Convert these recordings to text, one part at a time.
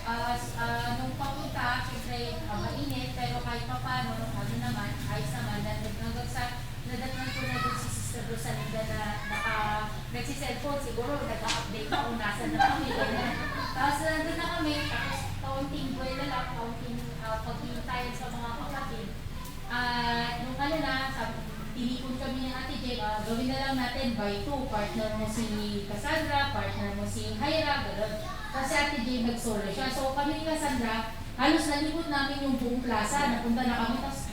Nung papunta, syempre mainit, pero kahit pa paano, ano naman, ayos naman, nadatnan ko na doon si Sister Rosalinda na nagsiselfone, siguro nag-update ako, nasa na kami, ganyan. Tapos nandun na kami, tapos kaunting buwela lang, kaunting paghintayan sa mga kapatid. Nung ano na, tinikon kami ni Ate Jen, gawin na lang natin by two, partner mo si Cassandra, partner mo si Hyra, gano'n. Kasi Ate Jen nag-solo siya. So kami ni Cassandra, halos nalipot namin yung buong plaza, napunta na kami, tapos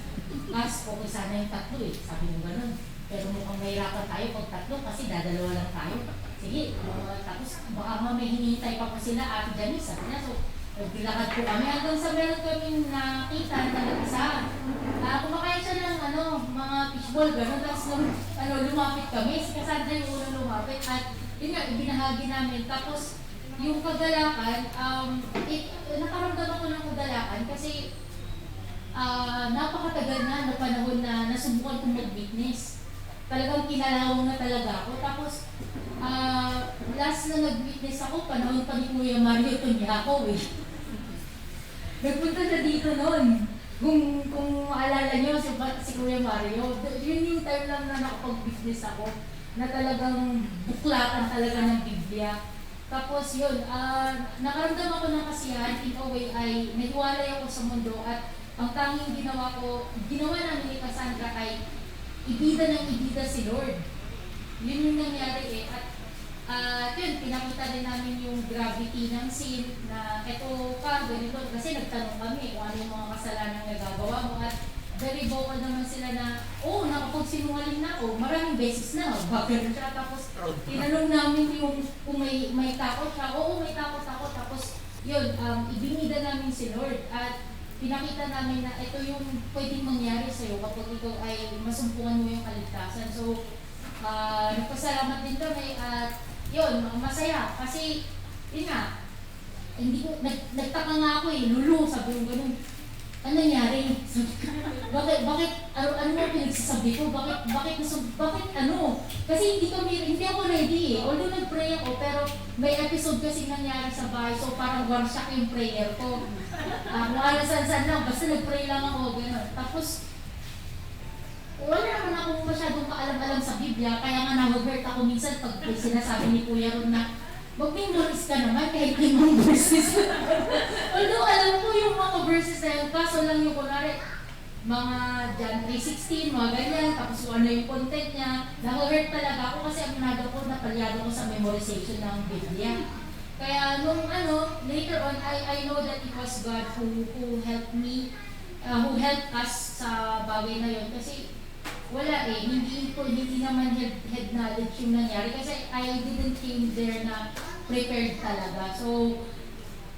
okay sana yung tatlo sabi nung gano'n. Pero mukhang mahirapan tayo pag tatlo kasi dadalawa lang tayo. Sige, tapos baka may hinihintay pa po sila Ate Janice, sabi niya. So, naglakad po kami hanggang sa meron kaming nakita na nag-isa. Kumakain siya ng mga fishball, gano'n. Tapos lumapit kami. Si Cassandra yung unang lumapit. At yun nga, ibinahagi namin. Tapos yung kagalakan, nakaramdam ako ng kagalakan kasi napakatagal na panahon na nasubukan kong mag-witness. Talagang kinalawang na talaga ako. Tapos, last na nag-witness ako, panahon pa ni Kuya Mario Tunyako Nagpunta na dito noon. Kung maalala nyo, si Kuya Mario, yun yung time lang na nakapag-witness ako, na talagang buklatan talaga ng Biblia. Tapos yun, nakaramdam ako ng kasiyahan, in a way ay naniwalay ako sa mundo at ang tanging ginawa namin ni Cassandra ay ibida ng ibida si Lord. Yun yung nangyari At yun, pinakita din namin yung gravity ng sin na eto ka, ganito. Kasi nagtanong kami kung ano yung mga kasalanan na nagagawa mo at very vocal naman sila na, nakapagsinungaling na ako, maraming beses na, bakit na siya. Tapos tinanong namin yung kung may takot siya, may takot ako. Tapos yun, ibinida namin si Lord at pinakita namin na ito yung pwedeng mangyari sa'yo kapag ikaw ay masumpungan mo yung kaligtasan. So, nagpasalamat din kami at yun, masaya. Kasi, yun nga, nagtaka nga ako lulu, sabi yung ganun. Ano nangyari? Bakit, ano mo pinagsasabi ko? Bakit ano? Kasi hindi ako ready Although nag-pray ako, pero may episode kasi nangyari sa bahay, so parang warsak yung prayer ko. Kung alasan-san lang, basta nag-pray lang ako, gano'n. Tapos, wala naman akong masyadong kaalam-alam sa Biblia, kaya nga na-hurt ako minsan pag sinasabi ni Kuya Ron na mag-memories ka naman kahit limang verses. Although alam ko yung mga verses na yun, kaso lang yung kunwari, mga John 3:16, mga ganyan, tapos ano yung content niya, na-hurt talaga ako kasi aminado ko, napalyado ko sa memorization ng Biblia. Kaya nung later on, I know that it was God who helped me, who helped us sa bagay na yun. Kasi wala hindi naman head knowledge yung nangyari kasi I didn't came there na prepared talaga. So,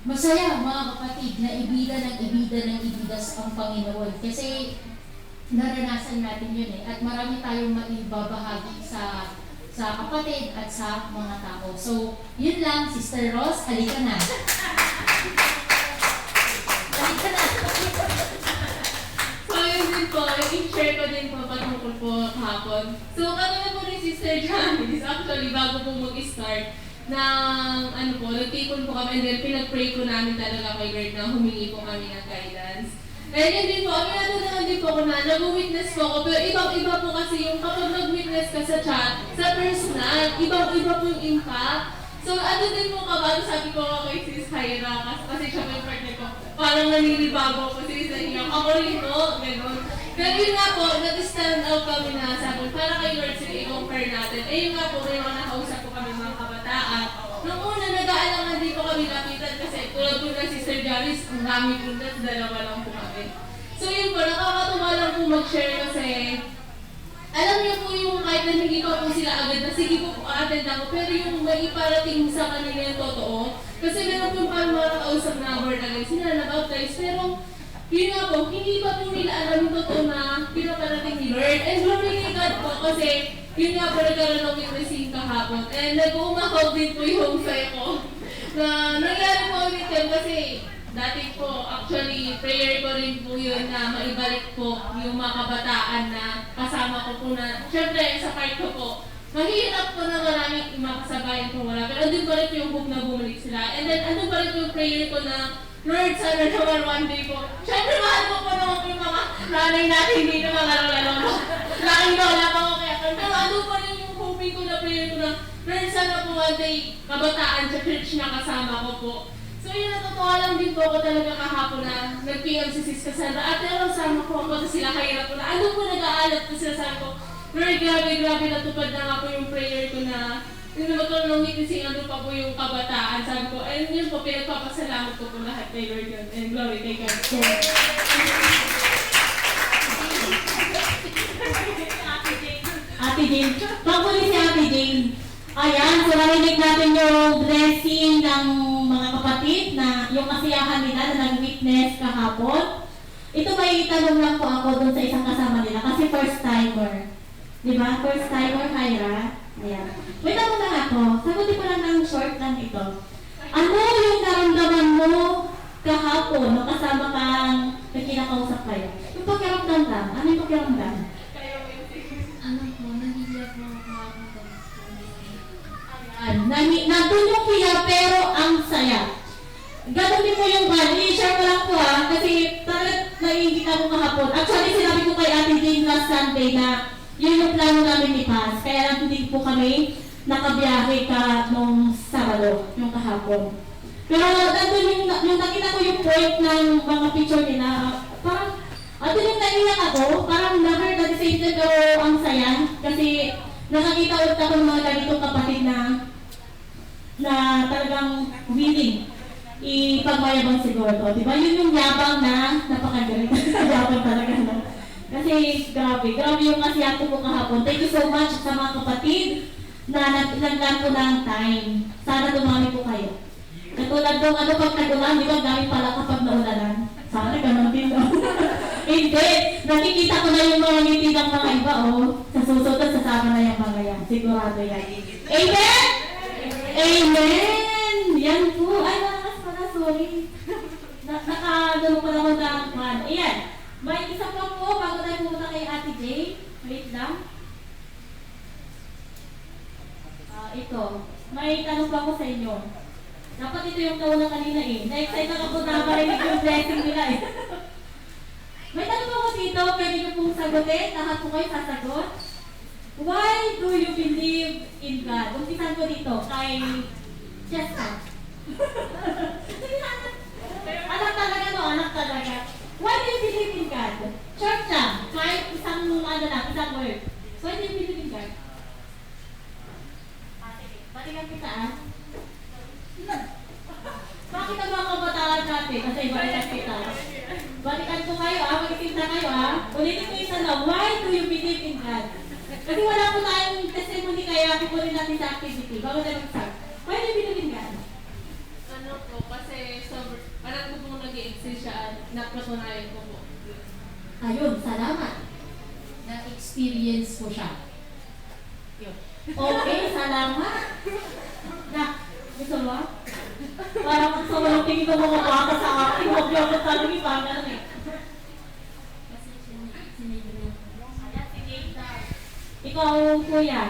masaya mga kapatid na ibida ng ibida ang Panginoon kasi naranasan natin yun at marami tayong maibabahagi sa kapatid at sa mga tao. So, yun lang, Sister Ross, halika na. Halika na. So, yun din po, i-share ko din po patungkol po kahapon. So, katulad po ni Sister Janice, actually, bago po mag-start, nagtipon po kami and then pinag-pray ko namin talaga kay Lord na humingi po kami ng guidance. And yun din po, aminado naman din po ako na nag-witness po ako, pero ibang-iba po kasi yung kapag nag-witness ka sa chat, sa personal, ibang-iba po yung impact. So, din po kabalo, sabi ko kay Sis Hyra, kasi siya may partner ko, parang naninibago ko si Sis Hyra, ako rin po, gano'n. Pero yun nga po, nag-stand out kami na sabi, para kay Lord, sige, i-compare natin. Yun nga po, may mga nakausap po kami mga kabataan. Nung una, nag-aalangan din po kami lapitan kasi tulad po na Sister Janice, ang dami po na, dalawa lang po kami. So yun po, nakakatuwa lang po mag-share kasi alam niyo po yung kahit na hindi pa po sila agad na sige po attend ako, pero yung may iparating sa kanila yung totoo. Kasi meron po parang mga nakausap na word agad, sila na-baptize, pero yun nga po, hindi pa po nila alam yung totoo na pinaparating ni Lord. And glory to God po kasi yun nga po nagkaroon ng witnessing kahapon. And nag-umakog din po yung faith ko na nangyari po ulit yun kasi dati po, actually, prayer ko rin po yun na maibalik po yung mga kabataan na kasama ko po na, syempre sa part ko po, mahirap po na maraming makasabayan kung wala. Pero andun pa rin po yung hope na bumalik sila. And then, andun pa rin po yung prayer ko na, Lord, sana naman one day po. Siyempre, mahal ko po naman po yung mga nanay natin dito, mga lola-lola. Laking lola pa ko kaya. Pero andun pa rin yung hoping ko na prayer ko na, Lord, sana po one day, kabataan sa church na kasama ko po. So yun, natutuwa lang din po ako talaga kahapon na nag-PM si Sis Cassandra. Ate, sama ko ako, tapos sila kahirap po na. Andun po nag-aalat po sila, sabi ko, Lord, grabe, natupad na nga po yung prayer ko na yung magkaroon ng witnessing, ano pa po yung kabataan. Sabi ko, and yun po, pinagpapasalamat ko po lahat kay Lord yun. And glory kay God. Ate Jane. Pagpuli si Ate Jane. Ayan, so narinig natin yung blessing ng mga kapatid na yung kasiyahan nila na nag-witness kahapon. Ito may tanong lang po ako dun sa isang kasama nila kasi first timer. Diba? First timer, Hyra. Ayan. May tanong lang ako. Sagutin ko lang ng short lang ito. Ano yung naramdaman mo kahapon nung kasama kang kinakausap kayo? Yung pakiramdam lang. Ano yung pakiramdam? Ano po, nahihiya po ako kahapon. Nandun yung kuya pero ang saya. Ganon din mo yung ban. I-share ko lang po kasi talagang naiingit ako kahapon. Actually, sinabi ko kay Ate Jane last Sunday na yun yung plano namin ni Paz. Kaya lang hindi po kami nakabiyahe nung Sabado, yung kahapon. Pero nandun yung nakita ko yung point ng mga picture nila. Parang, andun yung naiyak ako. Parang never at the same time ang saya. Kasi nakakita ulit ako ng mga ganitong kapatid na talagang willing ipagmayabang siguro. Diba? Yun yung yabang na napakagaling. Yabang talaga, no? Kasi grabe yung kasiyahan ko kahapon. Thank you so much sa mga kapatid na naglan po ng time. Sana dumami po kayo. Katulad nung pag nagulan, di ba gamit pala kapag naulanan? Sana ganun din, no? Hindi. Nakikita ko na yung mga ngiti ng mga iba, sa susunod, sasama na yung mga yan. Sigurado yan. Amen? Amen! Yan po. Ay, malakas pala, sorry. Nakadalo ko lang ako ng man. Ayan. May isa pa po, bago tayo pumunta kay Ate Jane. Wait lang. Ito. May tanong pa ako sa inyo. Dapat ito yung nauna kanina Na-excite ako na marinig yung blessing nila May tanong pa ako dito. Pwede niyo pong sagutin. Lahat po kayo sasagot. Why do you believe in God? Umpisan ko dito kay Chester. Anak talaga no, anak talaga. Why do you believe in God? Short lang. Kahit isang isang word. Why do you believe in God? Balikan kita Bakit ang mga kabataan natin? Kasi balikan kita. Balikan ko kayo magkita kayo Ulitin ko isa lang. Why do you believe in God? Kasi wala po tayong testimony kaya pipunin natin sa activity. Bago tayo mag-start. Why do you believe in God? Ano po, kasi parang ko pong nag-i-exist siya, napatunayan ko po. Ayun, salamat. Na-experience ko siya. Yun. Okay, salamat. Gusto mo? Parang sa walang tingin ko mga bata sa akin. Huwag niyo ako tanongin, parang ganun Kasi sinigil na. Ikaw, kuya.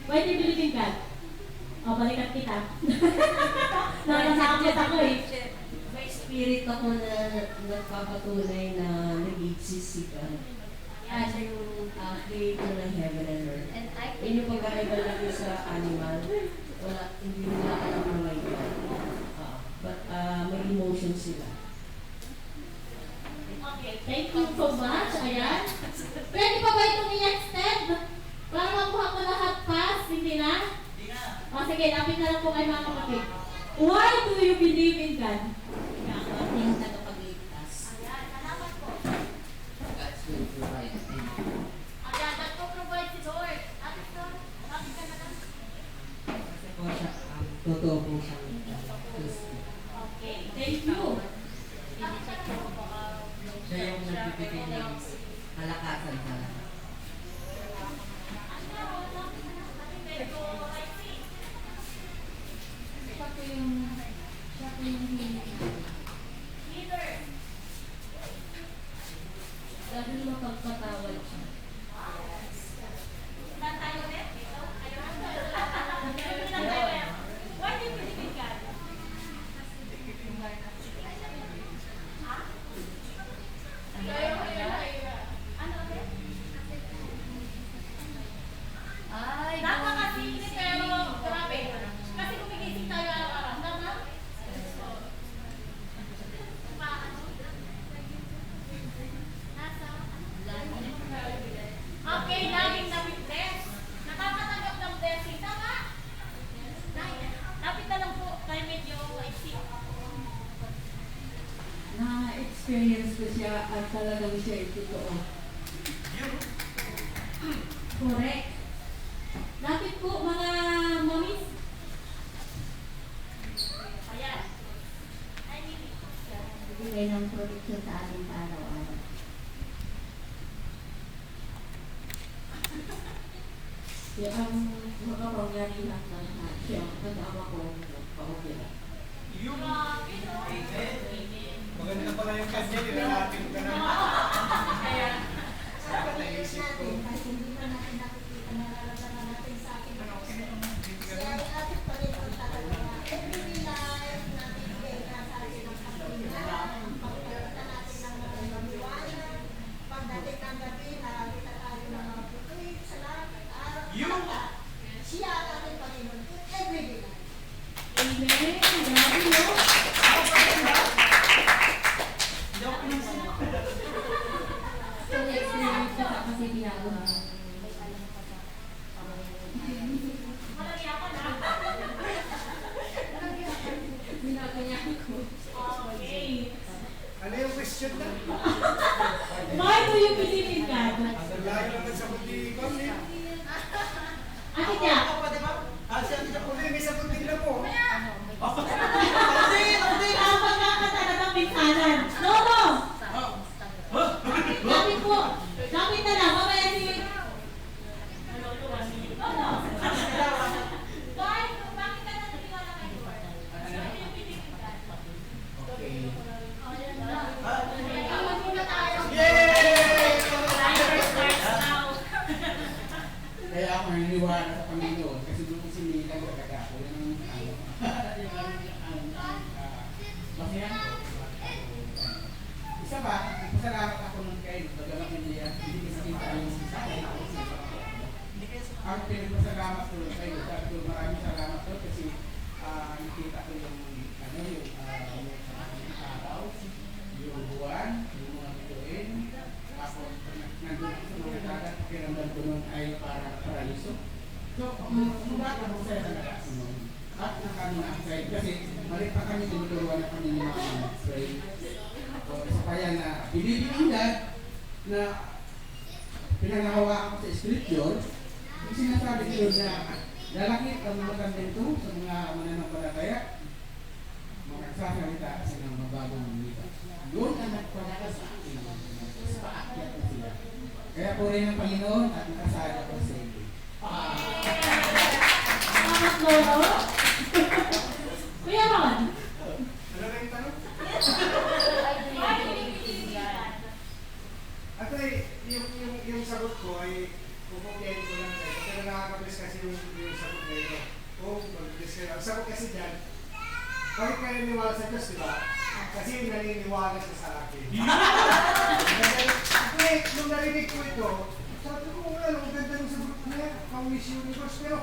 Why do you believe in God? Balikan kita. Nakasakit ako May spirit ako na nagpapatunay na nag-exist si God. Yan yung creator ng heaven and earth. Yun yung pagkaiba natin sa animal. Hindi nila alam na may God. But may emotions sila. Okay, thank you so much. Ayan. Pwede pa ba itong i-extend? Para makuha ko lahat pass, hindi na? Sige, lapit na lang po kayo mga kapatid. Why do you believe in God? Ating tagapagligtas. Ayan, salamat po. God's will provide. Ayan, nagpo-provide si Lord. Lapit ka na lang. Kasi po siya, totoo po siya. Okay, thank you. Siya yung nagbibigay ng kalakasan sa lahat. Siya po yung dahil mapagpatawad siya. Saan tayo ulit? Dito? at talagang siya ay totoo. Correct. Bakit po mga mamis? Ayan. Bigay ng protection sa ating araw-araw. Siya ang makapangyarihan ng lahat. Siya ang kasama ko ng pamukira. Maganda pala yung kanya, nilalating ka na. Dapat naisip ko. Kasi hindi pa natin nakikita, nararamdaman natin sa ating mga Kaya ay ating pa rin ang talaga. Every life na bibigay na sa atin ng kapilihan, pagkakita natin ng mga liwanag, pagdating ng gabi, nakakita tayo ng mga butuin, salamat, araw, siya ang ating Panginoon in everyday life. Amen. Grabe, no? So, experience ko sa kasi ginagawa. Ginagawa ko. Okay. Ano yung question na? Why do you believe in God? Ang layo naman sa kundi ko. Ate Tia, Hindi, may sagot din na po. ang pagkakata na ng minsanan. No, no! Lapit po. Lapit na lang. Mamaya si... No, no. Bakit ka naniniwala kay Lord? Why do you believe in God? Tawag muna tayo. Kaya ako naniniwala sa Panginoon kasi doon ko sinilang talaga ako. Yan ang basihan ko. Isa pa, pasalamat ako nun kayo. Bagamat hindi kita yung sa akin. Ang pinagpasalamat ko kayo. Sabi ko maraming salamat ko kasi nakita ko yung araw, yung buwan, yung mga bituin. Tapos nandun ako sa mga dagat, pakiramdam ko nun ay parang paraiso. So, kung bakit ako sa'yo talaga, at nakaka-excite kasi mali pa kami tinuturuan na kami ng mga pray. So, isa pa yan na bibigyan na pinangahawakan ko sa scripture, yung sinasabi ko na lalaki ang maganda ito sa mga mananampalataya, magsasalita kasi ng mabagong wika. Doon ang nagpalala sa akin. Paakyat ko sila. Kaya po rin ang Panginoon at nakasala ko sa iyo. Salamat, Lolo. Kuya Ron. Ano na yung tanong? Actually, yung sagot ko ay kukupiyahin ko lang kayo. Pero nakaka-bless kasi yung sagot na ito. Mag-bless kayo. Ang sagot kasi dyan, bakit kayo naniwala sa Diyos, di ba? Kasi naniniwala siya sa akin. Actually, nung narinig ko ito, sabi ko, wala, ang ganda nung sagot na yan, pang-wish universe. Pero,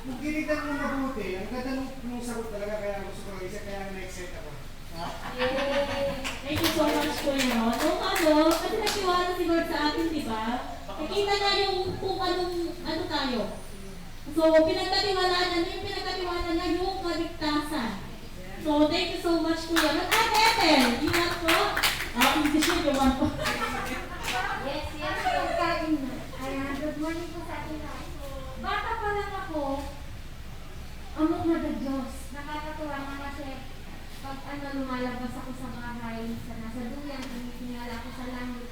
kung kinignan mo mabuti, ang ganda nung sagot talaga, kaya gusto ko lang isa, kaya na-excite ako. Thank you so much, Kuya Ron. Nung kasi nagtiwala si Lord sa atin, di ba? Nakita na yung kung ano tayo. So, pinagkatiwalaan na, yung pinagkatiwalaan na yung kaligtasan. So, thank you so much, Kuya Ron. At Ethel, you want po? Hindi siya, you want po. Yes, pagkain na. Ayan, good morning po sa ating lahat. Bata pa lang ako, amok na the Diyos. Nakakatuwa nga kasi pag lumalabas ako sa bahay, sa nasa duyan, tinitingala ako sa langit.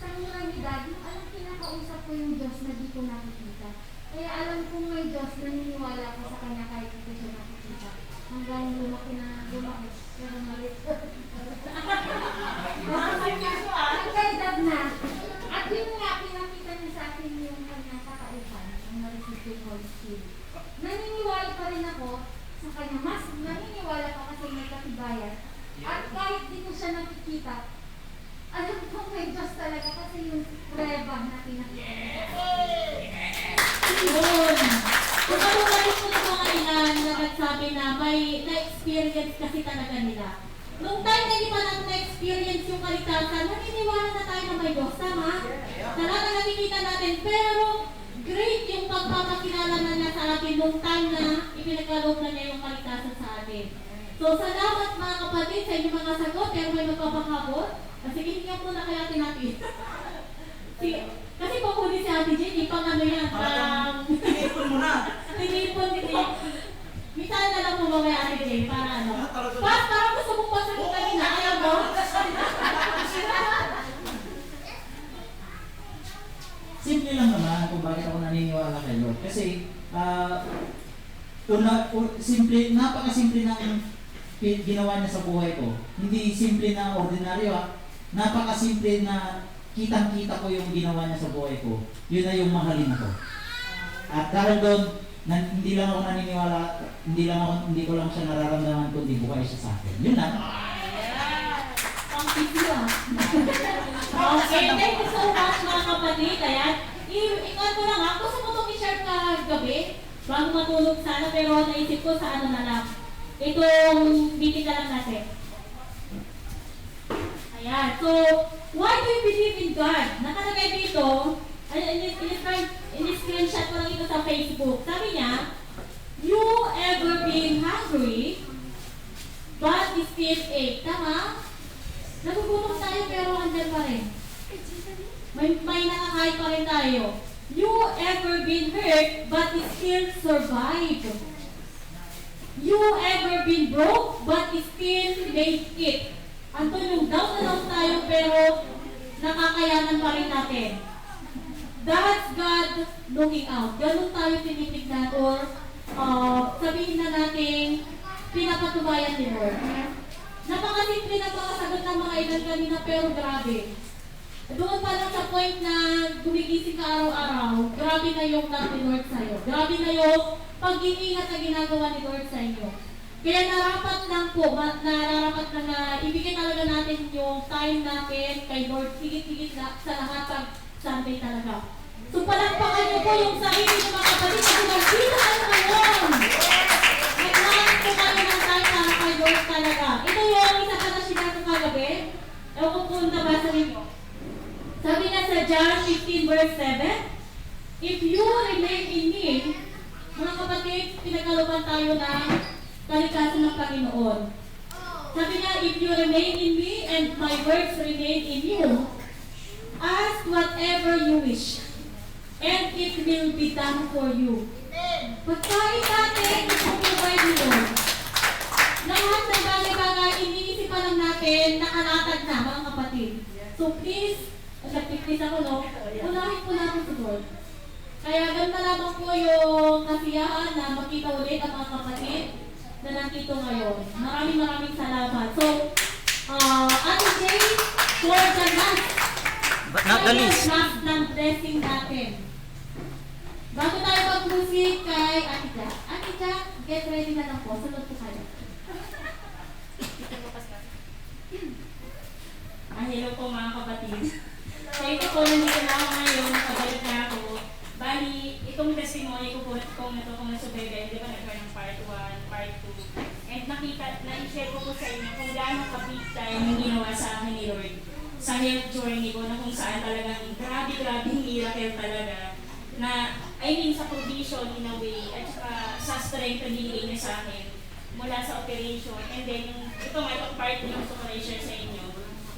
Sa murang edad, yung alam kinakausap ko yung Diyos na di ko nakikita. Kaya alam kong may Diyos, naniniwala ako sa Kanya kahit di ko siya nakikita. Hanggang lumaki na lumaki. Pero malit. Nagkaedad na. At yun nga, pinakita niya sa akin yung kanyang kakaipan, ang na-receive yung Holy Spirit. Naniniwala pa rin ako sa kanya. Mas naniniwala pa kasi may katibayan. At kahit di ko siya nakikita, alam ko may Diyos talaga kasi yung prueba na pinakita niya. Yun. Kung ano po ng mga ilan na nagsabi na may na-experience kasi talaga nila. Nung time na hindi pa natin na-experience yung kaligtasan, naniniwala na tayo na may Diyos, tama? Sa lahat na nakikita natin, pero great yung pagpapakilala na niya sa atin nung time na ipinagkaloob na niya yung kaligtasan sa atin. So So, salamat mga kapatid sa inyong mga sagot, pero may magpapakabot. Sige, hingyan muna kaya natin. Sige, kasi kukunin si Ate Jenny, pang ano yan, Tinipon mo na. tinipon. Minsan na lang po mamaya Ate Jenny, para ano. Parang gusto mong pasagot kanina, ayaw mo? Simple lang naman kung bakit ako naniniwala kay Lord. Kasi, simple, napakasimple ng ginawa niya sa buhay ko. Hindi simple na ordinaryo Napakasimple na kitang-kita ko yung ginawa niya sa buhay ko. Yun na yung mahalin ako. At dahil doon, hindi lang ako naniniwala, hindi ko lang siya nararamdaman kundi buhay siya sa akin. Yun lang. Ang video Okay, thank you so much mga kapatid. Ayan, i-on ko lang ha. Gusto mo itong i-share ka gabi bago matulog sana, pero naisip ko sa ano na lang. Itong meeting na lang natin. Ayan, so, why do you believe in God? Nakalagay dito, in-screenshot ko lang ito sa Facebook. Sabi niya, you ever been hungry but still ate? Tama? Nagugutom tayo pero andyan pa rin. May nakakain pa rin tayo. You ever been hurt but still survive? You ever been broke but still make it? Anton, yung down na down tayo pero nakakayanan pa rin natin. That's God looking out. Ganun tayo tinitignan or sabihin na natin pinapatubayan ni Lord. Napakasimple ng mga sagot ng mga ilan kanina pero grabe. Doon pa lang sa point na gumigising ka araw-araw, grabe na yung love ni Lord sa'yo. Grabe na yung pag-iingat na ginagawa ni Lord sa inyo. Kaya narapat lang po, nararapat lang na ibigay talaga natin yung time natin kay Lord, higit-higit na sa lahat pag Sunday talaga. So palagpakan niyo po yung sarili ng mga kapatid kasi nagkita kayo ngayon. Naglakas po kayo ng time para kay Lord talaga. Ito yung isa pa na sinabi ko kagabi. Ewan ko po nabasa ninyo. Sabi niya sa John 15 verse 7, if you remain in me, mga kapatid, pinagkalupan tayo ng kalikasan ng Panginoon. Sabi niya, if you remain in me and my words remain in you, ask whatever you wish, and it will be done for you. Pagkain natin, ipuprovide ni Lord. Lahat ng bagay-bagay, iniisip pa lang natin, nakalatag na, mga kapatid. So please, nagpipis ako, no? Unahin po natin si Lord. Kaya ganda lamang po yung kasiyahan na makita ulit ang mga kapatid na nandito ngayon. Maraming salamat. So, Ate Jay, for the last, But not the least. last ng blessing natin. Bago tayo mag-music kay Ate Jack. Ate Jack, get ready na lang po. Sunod po kayo. Hello po mga kapatid. So ito po, nandito na ako ngayon, nakabalik na ako. Bali, itong testimony ko po kung nasubaybayan, di ba nagkaroon ng part 1, part 2. And na-share ko po sa inyo kung gaano ka-big time yung ginawa sa akin ni Lord sa health journey ko na kung saan talagang grabe miracle talaga. Na, I mean, sa provision in a way, at saka sa strength na binigay niya sa akin mula sa operation. And then, ito nga, itong part niyo gusto ko na-share sa inyo,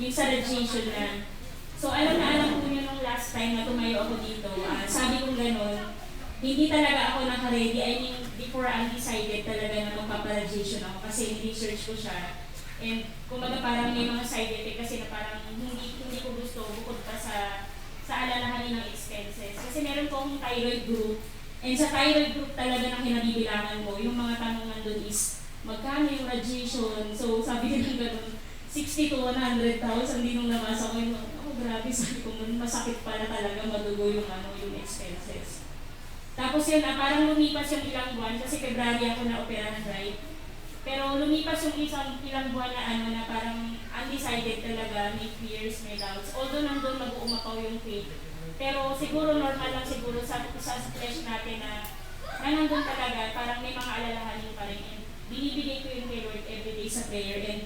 yung sa radiation na. So, alam po nyo nung last time na tumayo ako dito, sabi kong gano'n, hindi talaga ako naka-ready. I mean, before undecided talaga na magpaparadiation ako kasi research ko siya. And kumbaga parang may mga side effect kasi na parang hindi ko gusto bukod pa sa alalahanin ng expenses. Kasi meron po akong thyroid group. And sa thyroid group talaga na kinabibilangan mo, yung mga tanong nandun is, magkano yung radiation? So, sabi ko yung gano'n, 60 to 100,000 din nung nabasa ko yung, grabe, sabi ko, masakit pala talaga madugo yung expenses. Tapos yun, parang lumipas yung ilang buwan kasi February ako na-operahan, right? Pero lumipas yung ilang buwan na na parang undecided talaga, may fears, may doubts. Although nandun mag-uumapaw yung faith. Pero siguro normal lang siguro sa flesh natin na nandun talaga, parang may mga alalahanin pa rin. And binibigay ko yung kay Lord everyday sa prayer. And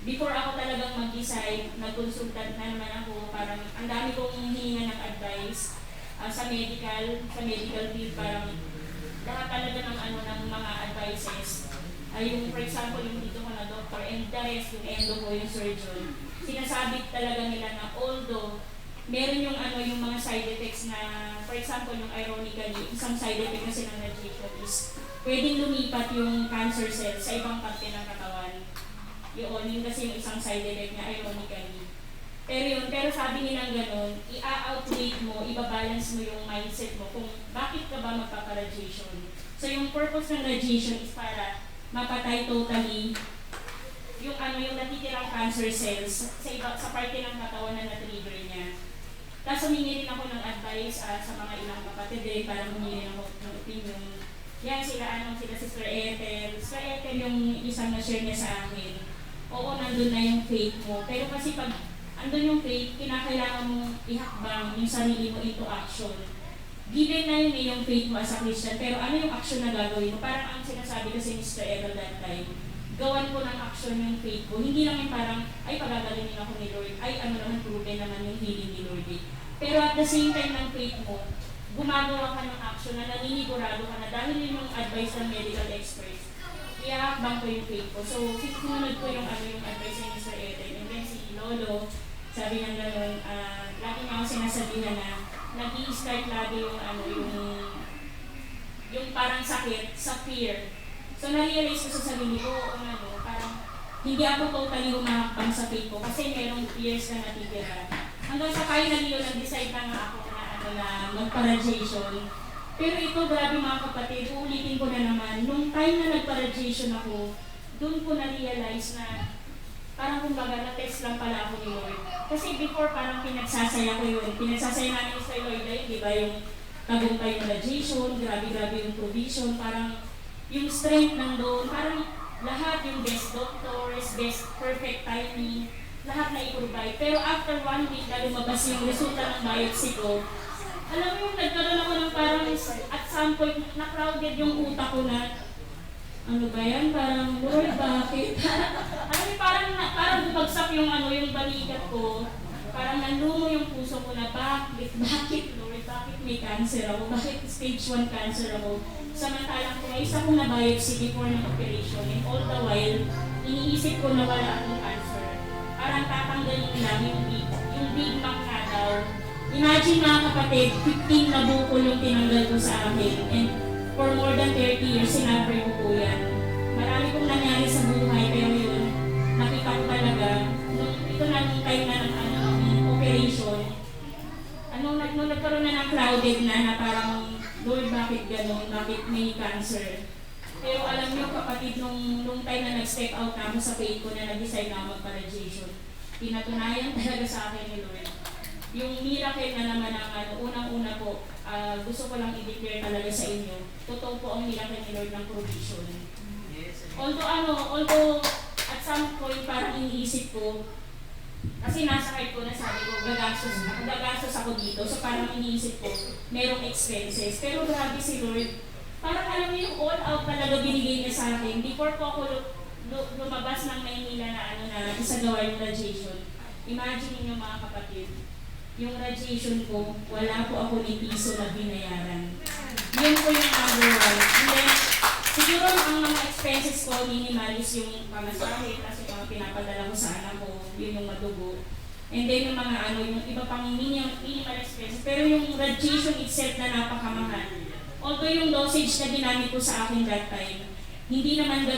before ako talagang mag-decide, nag-consultant na naman ako, parang ang dami kong hihinga ng advice sa medical field, parang lahat talaga ng ng mga advices. yung for example, yung dito ko na doctor, and the rest, yung endo ko, yung surgeon, sinasabi talaga nila na although meron yung yung mga side effects na, for example, yung ironically, isang side effect kasi ng radiation is pwedeng lumipat yung cancer cells sa ibang parte ng katawan. Yun kasi yung isang side effect niya, ironically. Pero sabi nilang gano'n, i-outweigh mo, ibabalance mo yung mindset mo kung bakit ka ba magpapa-radiation. So yung purpose ng radiation is para mapatay totally yung yung natitirang cancer cells sa parte ng katawan na na-trigger niya. Tapos humingi rin ako ng advice sa mga ilang kapatid para humingi ako ng opinion. Yan sila Sister Ethel. Sister Ethel yung isang na-share niya sa akin. Oo, nandun na yung faith mo. Pero kasi pag andun yung faith, kinakailangan mong ihakbang yung sarili mo into action. Given na yun yung faith mo as a Christian, pero ano yung action na gagawin mo? Parang ang sinasabi kasi ni Sister Ethel that time, gawan ko ng action yung faith ko. Hindi lang yung parang, ay pagagalingin ako ni Lord, ay naman proven naman yung healing ni Lord. Pero at the same time ng faith mo, gumagawa ka ng action na naninigurado ka na dahil yun yung advice ng medical experts. Iahakbang ko yung faith ko. So, sinunod ko yung advice ni Mr. Ethel. And then si Lolo, sabi niya gano'n, lagi niya ako sinasabihan na nag-i-start lagi yung parang sakit sa fear. So, na-realize ko sa sarili ko, parang hindi ako totally humakbang sa faith ko kasi merong fears na natitira. Hanggang sa finally yun, nag-decide na nga ako na magpa-radiation. Pero ito, grabe mga kapatid, uulitin ko na naman, nung time na nagpa-radiation ako, doon ko na-realize na parang kumbaga na-test lang pala ako ni Lord. Kasi before parang pinagsasaya ko yun. Pinagsasaya namin sa Lord ay, di ba, yung tagumpay ng radiation, grabe-grabe yung provision, parang yung strength nandun, parang lahat yung best doctors, best perfect timing, lahat na i-provide. Pero after 1 week na lumabas yung resulta ng biopsy ko, alam mo yung nagkaroon ako ng parang at some point na-crowded yung utak ko na ano ba yan? Parang, Lord, bakit? Alam mo, parang bumagsak yung yung balikat ko. Parang nanlumo yung puso ko na bakit, Lord? Bakit may cancer ako? Bakit stage 1 cancer ako? Samantalang kung may isa kong na-biopsy before ng operation, and all the while, iniisip ko na wala akong cancer. Parang tatanggalin lang yung Big Mac na daw. Imagine mga kapatid, 15 na bukol yung tinanggal ko sa akin. And for more than 30 years, sinaffer ko po yan. Marami kong nangyari sa buhay, pero yun, nakita ko talaga, ito na nung time na ng operation, nung nagkaroon na ng crowded na parang, Lord, bakit gano'n? Bakit may cancer? Pero alam niyo kapatid, nung time na nag-step out na ako sa faith ko na nag-decide na magpa-radiation, pinatunayan talaga sa akin ni Lord. Yung miracle na naman ang unang-una po, gusto ko lang i-declare talaga sa inyo, totoo po ang miracle ni Lord ng provision. Although at some point parang iniisip ko, kasi nasa heart ko na sabi ko, gagastos ako dito. So parang iniisip ko, merong expenses. Pero grabe si Lord, parang alam niyo yung all out talaga binigay niya sa akin. Before po ako lumabas ng Maynila na isagawa yung radiation. Imagine niyo mga kapatid, yung radiation ko, wala po ako ni piso na binayaran. Yun po yung number 1. And then, siguro ang mga expenses ko, minimal is yung pamasahe, kasi mga pinapadala ko sa anak ko, yun yung madugo. And then yung mga yung iba pang minimal expenses. Pero yung radiation itself na napakamahal. Although yung dosage na ginamit ko sa akin that time, hindi naman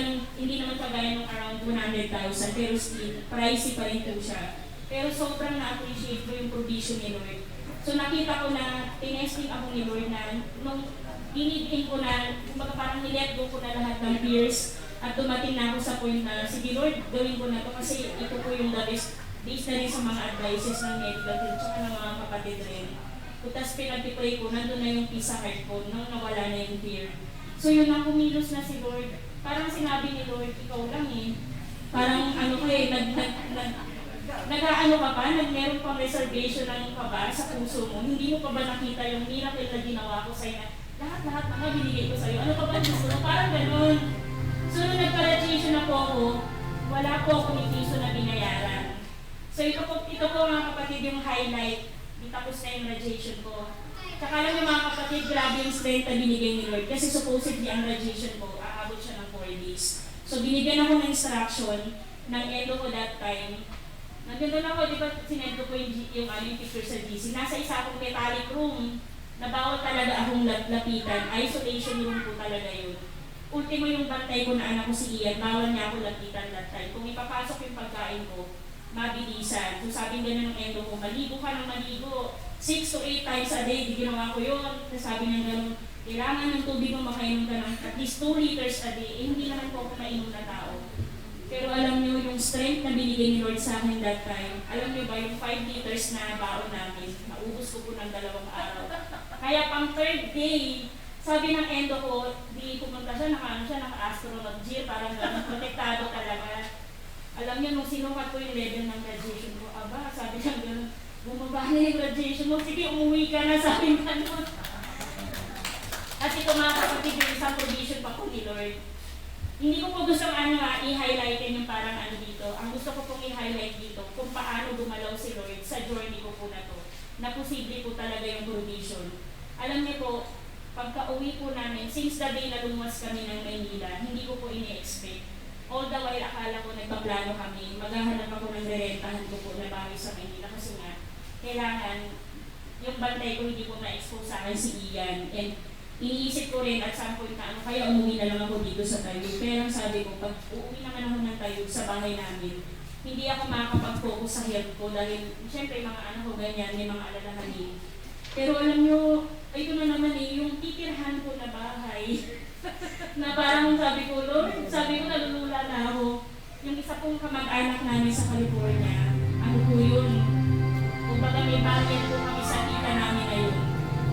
kagaya ng around 100,000, pero still, pricey pa rin po siya. Pero sobrang na-appreciate ko yung provision ni Lord. So nakita ko na, tinesting ako ni Lord na nung dinidin ko na, kumbaga parang nilet go ko na lahat ng fears at dumating na ako sa point na, sige Lord, gawin ko na to kasi ito po yung the best based na rin sa mga advices ng medical field tsaka ng mga kapatid rin. Tapos pinag-pray ko, nandun na yung peace sa heart ko nung nawala na yung fear. So yun ang kumilos na si Lord. Parang sinabi ni Lord, ikaw lang Parang nag-aano ka pa, meron pang reservation lang ka ba sa puso mo, hindi mo pa ba nakita yung miracle na ginawa ko sa'yo na lahat na binigay ko sa'yo, ano pa ba gusto mo? Parang ganun. So nung nagpa-radiation na po ako, wala po ako ni piso na binayaran. So ito po mga kapatid yung highlight, tapos na yung radiation ko. Tsaka lang yung mga kapatid, grabe yung strength na binigay ni Lord kasi supposedly ang radiation ko, aabot siya ng 4 days. So So binigyan ako ng instruction ng endo ko that time. Nandun ako, di ba sinend ko po yung picture sa GC. Nasa isa akong metallic room na bawal talaga akong lapitan. Isolation room po talaga yun. Ultimo yung bantay ko na anak ko si Ian, bawal niya ako lapitan that time. Kung ipapasok yung pagkain ko, mabilisan. So sabi nga ng endo ko, maligo ka ng maligo. 6 to 8 times a day, di ginawa ko yun. Tapos sabi niya gano'n, kailangan ng tubig mo makainom ka ng at least 2 liters a day. Eh, hindi naman po ako mainom na tao. Pero alam niyo yung strength na binigay ni Lord sa akin that time, alam niyo ba yung 5 liters na baon namin, naubos ko po ng 2 araw. Kaya pang 3rd day, sabi ng endo ko, di pumunta siya, naka-astronaut gear, parang gano'n, protektado talaga. Alam niyo, nung sinukat ko yung level ng graduation ko, aba, sabi niya gano'n, bumaba na yung graduation mo, sige, umuwi ka na, sabi nga nun. At ito mga kapatid, yung isang provision pa po ni Lord. Hindi ko po gusto i-highlightin yung parang dito. Ang gusto ko pong i-highlight dito, kung paano gumalaw si Lord sa journey ko po na to, na posible po talaga yung provision. Alam niyo po, pagka-uwi po namin, since the day na lumuwas kami ng Maynila, hindi ko po ini-expect. All the while, akala ko nagpaplano kami, maghahanap ako ng rerentahan ko po na bahay sa Maynila kasi nga, kailangan yung bantay ko hindi po ma-expose sa akin si Ian. And iniisip ko rin at some point na kaya umuwi na lang ako dito sa Taguig. Pero ang sabi ko, pag uuwi naman ako ng Taguig sa bahay namin, hindi ako makakapag-focus sa health ko dahil siyempre mga anak ko ganyan, may mga alalahanin. Pero alam nyo, ito na naman yung titirhan ko na bahay na parang sabi ko, Lord, sabi ko nalulula na ako. Yung isa pong kamag-anak namin sa California, ano po yun? Kumbaga may bayan po kami sa tita namin na yun.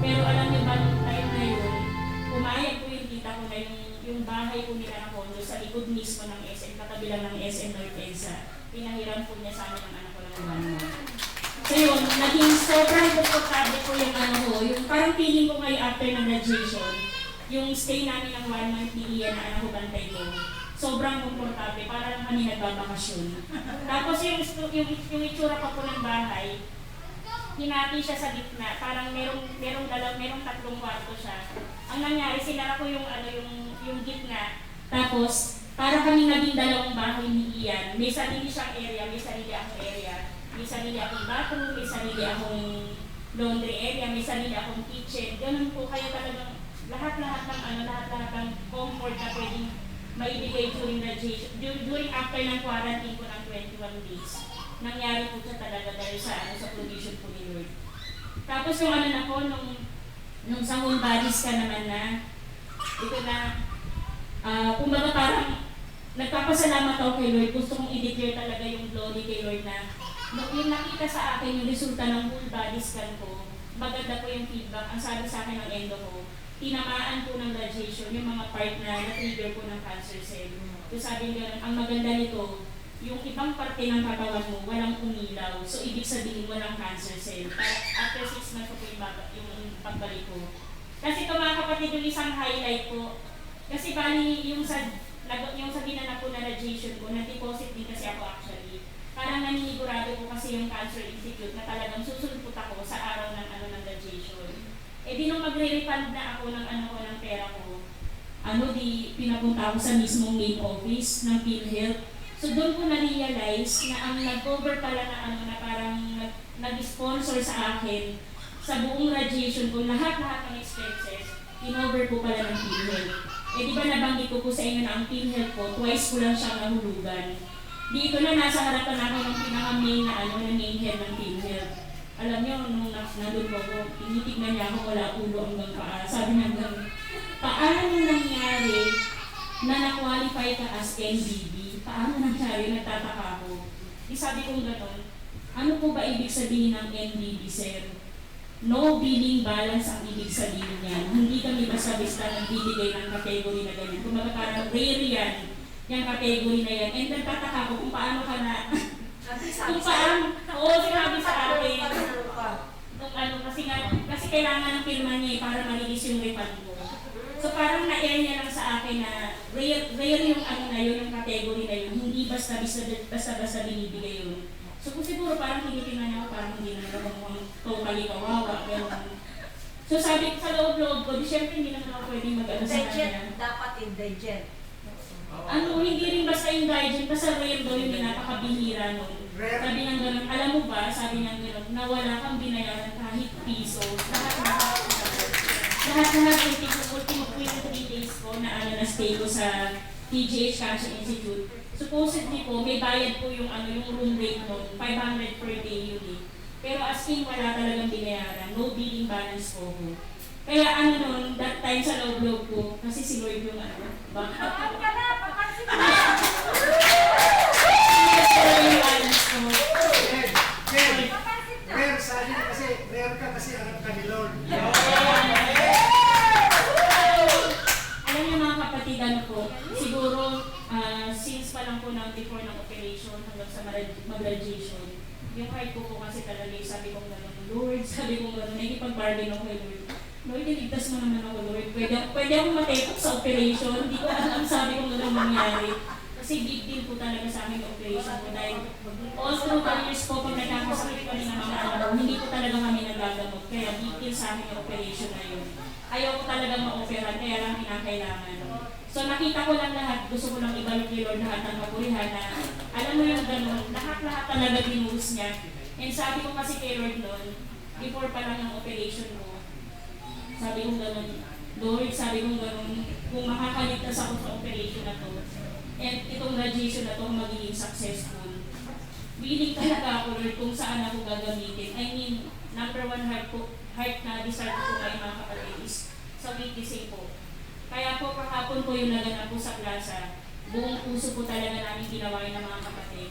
Pero alam niyo ba nung time na yun, pumayag po yung tita ko na yung bahay po nila ng condo sa likod mismo ng SM, katabi lang ng SM North EDSA. Pinahiram po niya sa amin ng anak ko ng 1 month. So yun, naging sobrang komportable po yung yung parang feeling ko ngayon after ng graduation, yung stay namin ng 1 month ni Ian na anak ko bantay ko, sobrang komportable, para lang kami nagbabakasyon. Tapos yung itsura pa po ng bahay, hinati siya sa gitna, parang merong 3 kwarto siya. Ang nangyari, sinara ko yung gitna, tapos para kami naging 2 bahay ni Ian. May sarili siyang area, may sarili akong area. May sarili akong bathroom, may sarili akong laundry area, may sarili akong kitchen. Ganun po, kaya talagang lahat-lahat ng comfort na pwedeng maibigay during graduation, during after ng quarantine ko ng 21 days. Nangyari po siya talaga dahil sa provision po ni Lord. Tapos yung na po, nung sa whole bodies ka naman na, ito na, kumbaga parang nagpapasalamat ako kay Lord. Gusto kong i-declare talaga yung glory kay Lord na yung nakita sa akin yung resulta ng whole body scan ko, maganda po yung feedback. Ang sabi sa akin ng endo ko, tinamaan po ng radiation yung mga part na na-trigger po ng cancer cell. So sabi nga, ang maganda nito, yung ibang parte ng katawan mo, walang umilaw. So ibig sabihin walang cancer cell. After 6 months po yung pagbalik ko. Kasi ito mga kapatid, yung isang highlight po, kasi bali yung sa ginanap po na radiation ko, na-deposit din kasi ako actually. Parang naninigurado ko kasi yung Cancer Institute na talagang susulpot ako sa araw ng radiation. Eh di nung magre-refund na ako ng pera ko, di pinapunta ako sa mismong main office ng PhilHealth. So doon ko na-realize na ang nag-cover pala na parang nag-sponsor sa akin sa buong radiation ko, lahat ng expenses, in-over po pala ng PhilHealth. Eh di ba nabanggit ko po sa inyo na ang PhilHealth ko, twice ko lang siyang nahulugan. Dito na nasa harapan ako ng pinaka-main na main head ng PhilHealth. Alam niyo, nung nandun ko, tinitignan niya ako, wala ulo hanggang paa. Sabi niya gano'n, paano nangyari na na-qualify ka as NBB? Paano nangyari? Nagtataka ako. Sabi kong gano'n, ano po ba ibig sabihin ng NBB, sir? No billing balance ang ibig sabihin niyan. Hindi kami basta-basta nagbibigay ng category na ganyan. Kung parang rare yan, yung category na yan. And nagtataka ko kung paano ka na, kung paano, sinabi sa akin, kasi kailangan ng firma niya para ma-release yung refund ko. So parang na-air niya lang sa akin na rare yung yung category na yun, hindi basta-basta binibigay yun. So kung siguro parang tinitingnan niya ako, parang hindi naman ako mukhang totally kawawa, gano'n. So sabi ko sa loob-loob ko, di syempre hindi naman ako pwedeng mag-ano sa kanya. Dapat indigent. Hindi rin basta yung guardian, basta rare daw yung napakabihira nun. Rare. Sabi niya gano'n, alam mo ba, sabi niya gano'n, na wala kang binayaran kahit piso. Lahat-lahat yung ultimo po yung 3 days ko na na stay ko sa TGH Cancer Institute. Supposedly po, may bayad po yung yung room rate nun, 500 per day yun eh. Pero as in, wala talagang binayaran, no billing balance po ko. Kaya nun, that time sa loob-loob ko, kasi si Lloyd yung backup. Rare, sabi niya kasi, rare ka kasi anak ka ni Lord. Alam niyo mga kapatid, po, siguro since pa lang po ng before ng operation hanggang sa mag-graduation, yung heart ko po kasi talaga sabi kong gano'n, Lord, sabi kong gano'n, nagipag-bargain ako kay Lord. Lord, iligtas mo naman ako, Lord. Pwede akong matepok sa operation, hindi ko alam sabi kong gano'n mangyari. Kasi big deal po talaga sa amin yung operation ko dahil all through the years po pag nagkakasakit kami ng mga anak ko, hindi po talaga kami nagagamot. Kaya big deal sa amin yung operation na yun. Ayaw ko talagang ma-operan, kaya lang kinakailangan. So nakita ko lang lahat, gusto ko lang ibalik ni Lord lahat ng kapurihan na alam mo yung gano'n, lahat-lahat talaga binuhos niya. And sabi ko kasi kay Lord noon, before pa lang ng operation ko, sabi ko gano'n, Lord, sabi ko gano'n, kung makakaligtas ako sa operation na to, and itong graduation na to magiging successful, willing talaga ako, Lord, kung saan ako gagamitin. I mean, number 1 heart na desire ko ngayon mga kapatid is sa witnessing po. Kaya po kahapon po yung naganap po sa plaza, buong puso po talaga namin ginawa yun ng mga kapatid.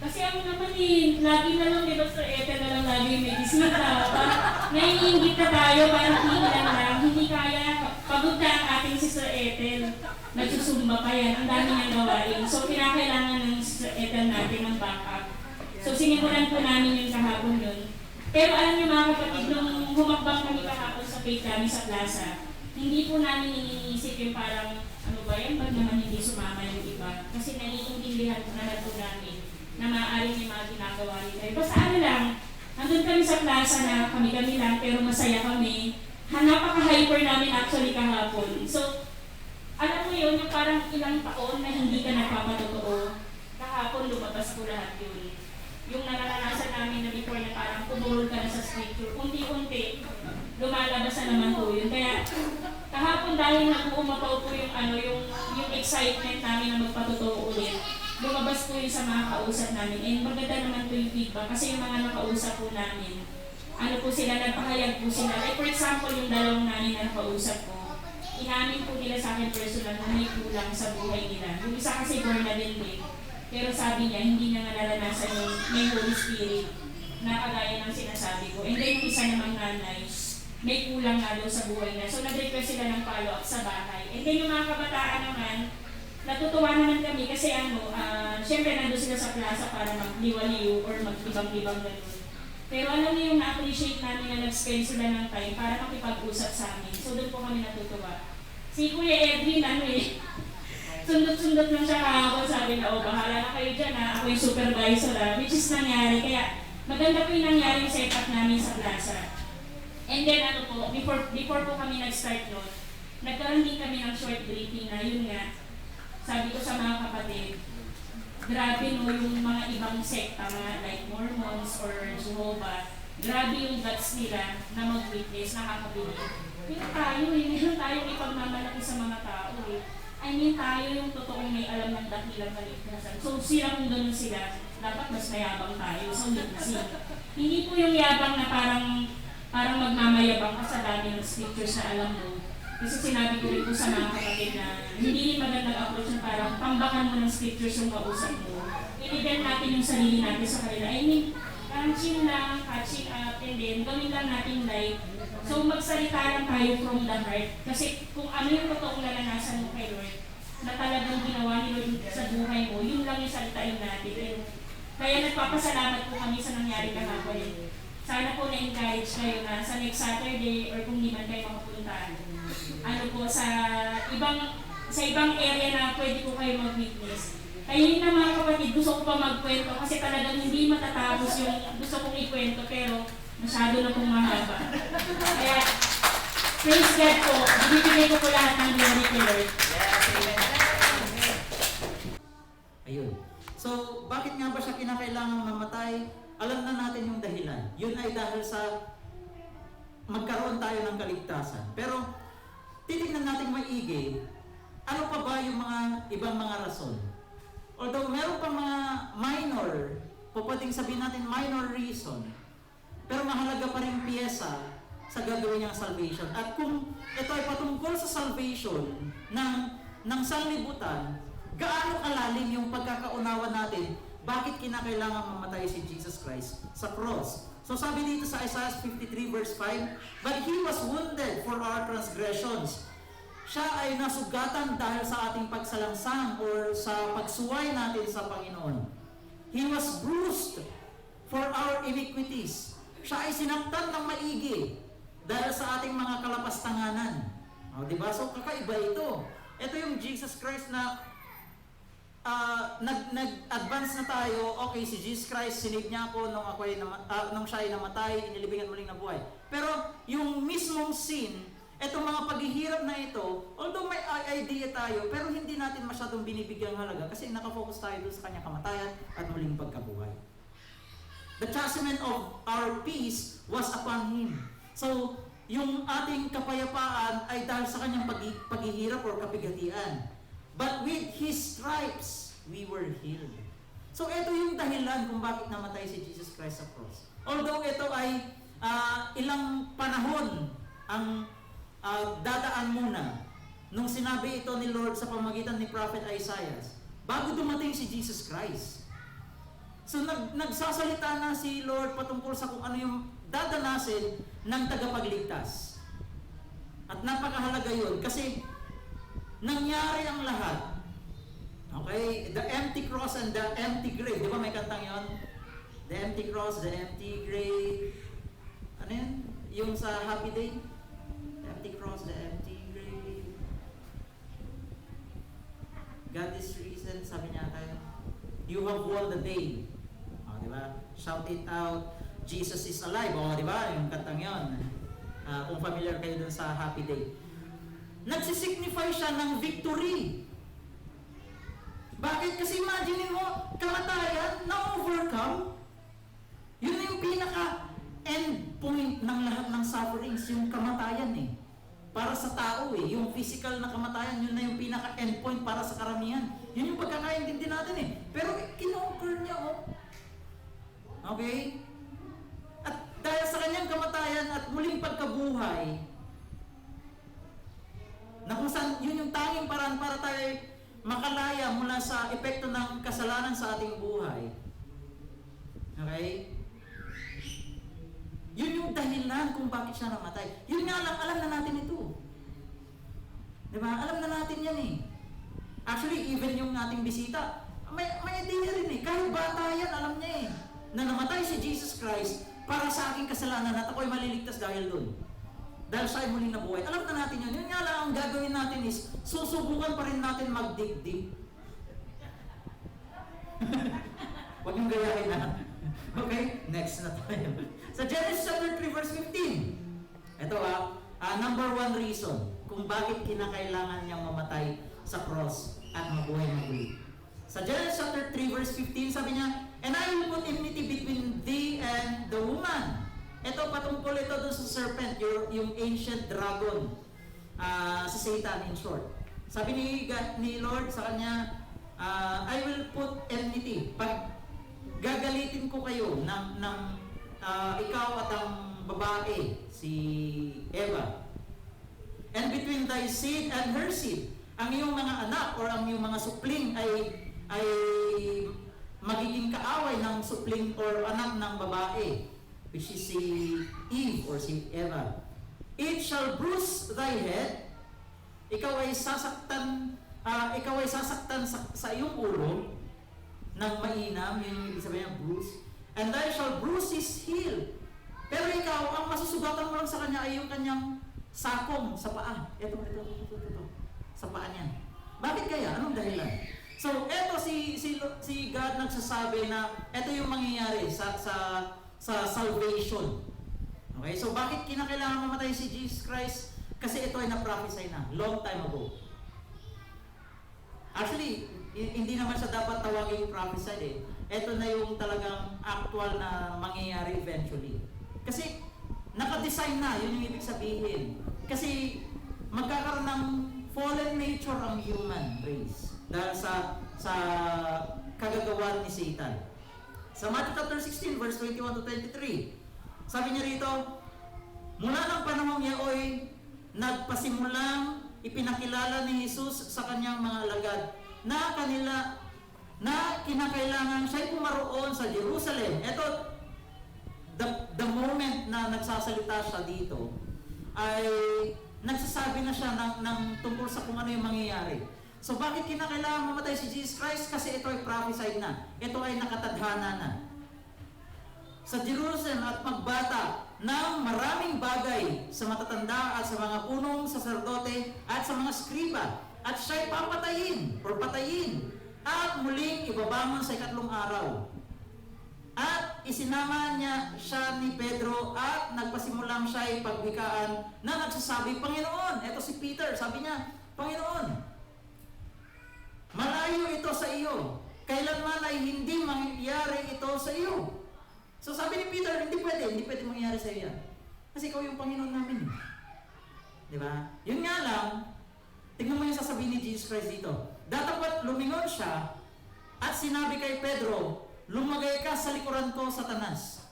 Kasi ako naman lagi na lang, diba Sir Ethel na lang lagi yung medicine naiingit na tayo, parang hihilan lang, hindi kaya, pagod na ang ating si Sir Ethel. Nagsusumba pa yan, ang dami niyang gawain. So kinakailangan ng Sir Ethel natin ng backup. So sinimulan po namin yung kahapon yun. Pero alam niyo mga kapatid, nung humakbang kami kahapon sa faith kami sa plaza, hindi po namin iniisip yung parang, ano ba yan, ba't naman hindi sumama yung iba? Kasi naiintindihan po naman po namin na maaaring may mga ginagawa nila. Basta ano lang, nandun kami sa plaza na kami-kami lang, pero masaya kami. Napaka-hyper namin actually kahapon. So, alam mo yun, yung parang ilang taon na hindi ka nagpapatotoo, kahapon lumabas ko lahat yun. Yung naranasan namin na before na parang tumulog ka na sa scripture, unti-unti, lumalabas na naman po yun. Kaya kahapon dahil nag-uumataw po yung yung excitement namin na magpatotoo ulit, lumabas po yun sa mga kausap namin. And maganda naman po yung feedback kasi yung mga nakausap po namin, nagpahayag po sila. Like for example, yung dalawang namin na nakausap ko, inamin po nila sa akin personal na may kulang sa buhay nila. Yung isa kasi born na din. Pero sabi niya, hindi niya naranasan yung may Holy Spirit na kagaya ng sinasabi ko. And then yung isa namang nanay, may kulang nga daw sa buhay niya. So nag-request sila ng follow-up sa bahay. And then yung mga kabataan naman, natutuwa naman kami kasi syempre nandun sila sa plaza para magliwaliw or maglibang-libang gano'n. Pero alam niyo yung na-appreciate namin na nag-spend sila ng time para makipag-usap sa amin. So doon po kami natutuwa. Si Kuya Edwin, sundot-sundot lang siya kahapon, sabi na, bahala na kayo dyan ako yung supervisor which is nangyari. Kaya maganda po yung nangyari yung setup namin sa plaza. And then before po kami nag-start noon, nagkaroon din kami ng short briefing na yun nga, sabi ko sa mga kapatid, grabe yung mga ibang sekta, mga like Mormons or Jehovah, grabe yung guts nila na mag-witness, nakakabilib. Pero tayo, meron tayong ipagmamalaki sa mga tao I mean, tayo yung totoong may alam ng dakilang kaligtasan. So, kung ganun sila, dapat mas mayabang tayo sa witnessing. Hindi po yung yabang na parang magmamayabang ka sa dami ng scriptures na alam mo. Kasi sinabi ko rin po sa mga kapatid na hindi rin magandang approach na parang tambakan mo ng scriptures yung kausap mo. I-depend natin yung sarili natin sa kanila. I mean, parang chill lang, catching up, and then gawin lang natin live. So magsalita lang tayo from the heart. Kasi kung ano yung totoong naranasan mo kay Lord, na talagang ginawa ni Lord sa buhay mo, yun lang yung salitain natin. And kaya nagpapasalamat po kami sa nangyari kahapon. Sana po na-encourage kayo na sa next Saturday or kung di man kayo makapunta, sa ibang area na pwede po kayo mag-witness. Kaya yun na mga kapatid, gusto ko pa magkwento kasi talagang hindi matatapos yung gusto kong ikwento pero masyado na pong mahaba. Kaya, praise God po, ibibigay ko po lahat ng glory kay Lord. Ayun. So, bakit nga ba siya kinakailangan mamatay? Alam na natin yung dahilan. Yun ay dahil sa magkaroon tayo ng kaligtasan. Pero, titignan natin maigi, ano pa ba yung mga ibang mga rason? Although meron pa mga minor, pwedeng sabihin natin minor reason, pero mahalaga pa rin piyesa sa gagawin niyang salvation. At kung ito ay patungkol sa salvation ng sanlibutan, gaano kalalim yung pagkakaunawa natin bakit kinakailangan mamatay si Jesus Christ sa cross? So sabi dito sa Isaiah 53 verse 5, "But He was wounded for our transgressions." Siya ay nasugatan dahil sa ating pagsalangsang or sa pagsuway natin sa Panginoon. He was bruised for our iniquities. Siya ay sinaktan ng maigi dahil sa ating mga kalapastanganan. O, diba? So, kakaiba ito. Ito yung Jesus Christ na nag-advance na tayo. Okay, si Jesus Christ, sinave niya ako nung siya ay namatay, inilibingan muling nabuhay. Pero, yung mismong sin, etong mga paghihirap na ito, although may idea tayo, pero hindi natin masyadong binibigyang halaga kasi nakafocus tayo doon sa kanyang kamatayan at muling pagkabuhay. The chastisement of our peace was upon Him. So, yung ating kapayapaan ay dahil sa kanyang paghihirap or kapighatian. But with His stripes, we were healed. So, ito yung dahilan kung bakit namatay si Jesus Christ sa cross. Although ito ay ilang panahon ang dadaan muna nung sinabi ito ni Lord sa pamamagitan ni Prophet Isaiah bago dumating si Jesus Christ. So nagsasalita na si Lord patungkol sa kung ano yung dadanasin ng tagapagligtas. At napakahalaga yun kasi nangyari ang lahat. Okay? The empty cross and the empty grave. Di ba may kantang yun? The empty cross, the empty grave. Ano yun? Yung sa Happy Day? Empty cross, the empty grave. God is risen, sabi niya tayo. You have won the day. O, diba? Shout it out, Jesus is alive. O, diba? Yung kantang yun. Kung familiar kayo dun sa Happy Day. Nagsisignify siya ng victory. Bakit? Kasi imagine mo, kamatayan, na-overcome. Yun yung pinaka-end point ng lahat ng sufferings, yung kamatayan eh. Para sa tao eh, yung physical na kamatayan, yun na yung pinaka-end point para sa karamihan. Yun yung pagkakaintindi natin eh. Pero kinonquer niya oh. Okay? At dahil sa kanyang kamatayan at muling pagkabuhay, na kung saan, yun yung tanging paraan para tayo makalaya mula sa epekto ng kasalanan sa ating buhay. Okay? Yun yung dahilan kung bakit siya namatay. Yun nga lang, alam na natin ito. Diba? Alam na natin yan eh. Actually, even yung ating bisita, may idea rin eh. Kahit bata yan, alam niya eh. Na namatay si Jesus Christ para sa aking kasalanan at ako'y maliligtas dahil doon. Dahil siya ay muling nabuhay. Alam na natin yun. Yun nga lang, ang gagawin natin is, susubukan pa rin natin magdigdig. Huwag yung gayahin na. Okay, next na tayo. Sa Genesis chapter 3 verse 15. Ito number one reason kung bakit kinakailangan niyang mamatay sa cross at mabuhay muli. Sa Genesis chapter 3 verse 15, sabi niya, "And I will put enmity between thee and the woman." Ito patungkol ito doon sa serpent, yung ancient dragon, sa Satan in short. Sabi ni Lord sa kanya, I will put enmity. Gagalitin ko kayo ng ikaw at ang babae, si Eva. And between thy seed and her seed, ang iyong mga anak or ang iyong mga supling ay magiging kaaway ng supling or anak ng babae, which is si Eve or si Eva. It shall bruise thy head. Ikaw ay sasaktan sa iyong ulo ng mainam, yun yung ibig sabihin ng bruise. And thou shall bruise his heel. Pero ikaw, ang masusugatan mo lang sa kanya ay yung kanyang sakong sa paa. Ito. Sa paa niya. Bakit kaya? Anong dahilan? So, eto si God nagsasabi na ito yung mangyayari sa salvation. Okay? So, bakit kinakailangan mamatay si Jesus Christ? Kasi ito ay na-prophesy na long time ago. Actually, hindi naman siya dapat tawaging prophesied eh. Ito na yung talagang actual na mangyayari eventually. Kasi naka-design na, yun yung ibig sabihin. Kasi magkakaroon ng fallen nature ang human race dahil sa kagagawan ni Satan. Sa Matthew chapter 16 verse 21 to 23, sabi niya rito, mula ng panahong yaoy, nagpasimulang ipinakilala ni Jesus sa kanyang mga alagad na kinakailangan siya'y pumaroon sa Jerusalem. Ito, the moment na nagsasalita siya dito, ay nagsasabi na siya ng tungkol sa kung ano yung mangyayari. So bakit kinakailangan mamatay si Jesus Christ? Kasi ito ay prophesied na. Ito ay nakatadhana na. Sa Jerusalem at magbata ng maraming bagay sa matatanda at sa mga punong saserdote at sa mga skriba, at siya'y papatayin or patayin at muling ibabangon sa ikatlong araw. At isinama niya siya ni Pedro at nagpasimulang siya'y pagwikaan na nagsasabi, Panginoon, eto si Peter, sabi niya, Panginoon, malayo ito sa iyo. Kailanman ay hindi mangyayari ito sa iyo. So sabi ni Peter, hindi pwede mangyayari sa iyo yan. Kasi ikaw yung Panginoon namin. Di ba? Yun nga lang, tingnan mo yung sasabihin ni Jesus Christ dito. Datapat lumingon siya at sinabi kay Pedro, lumagay ka sa likuran ko, Satanas.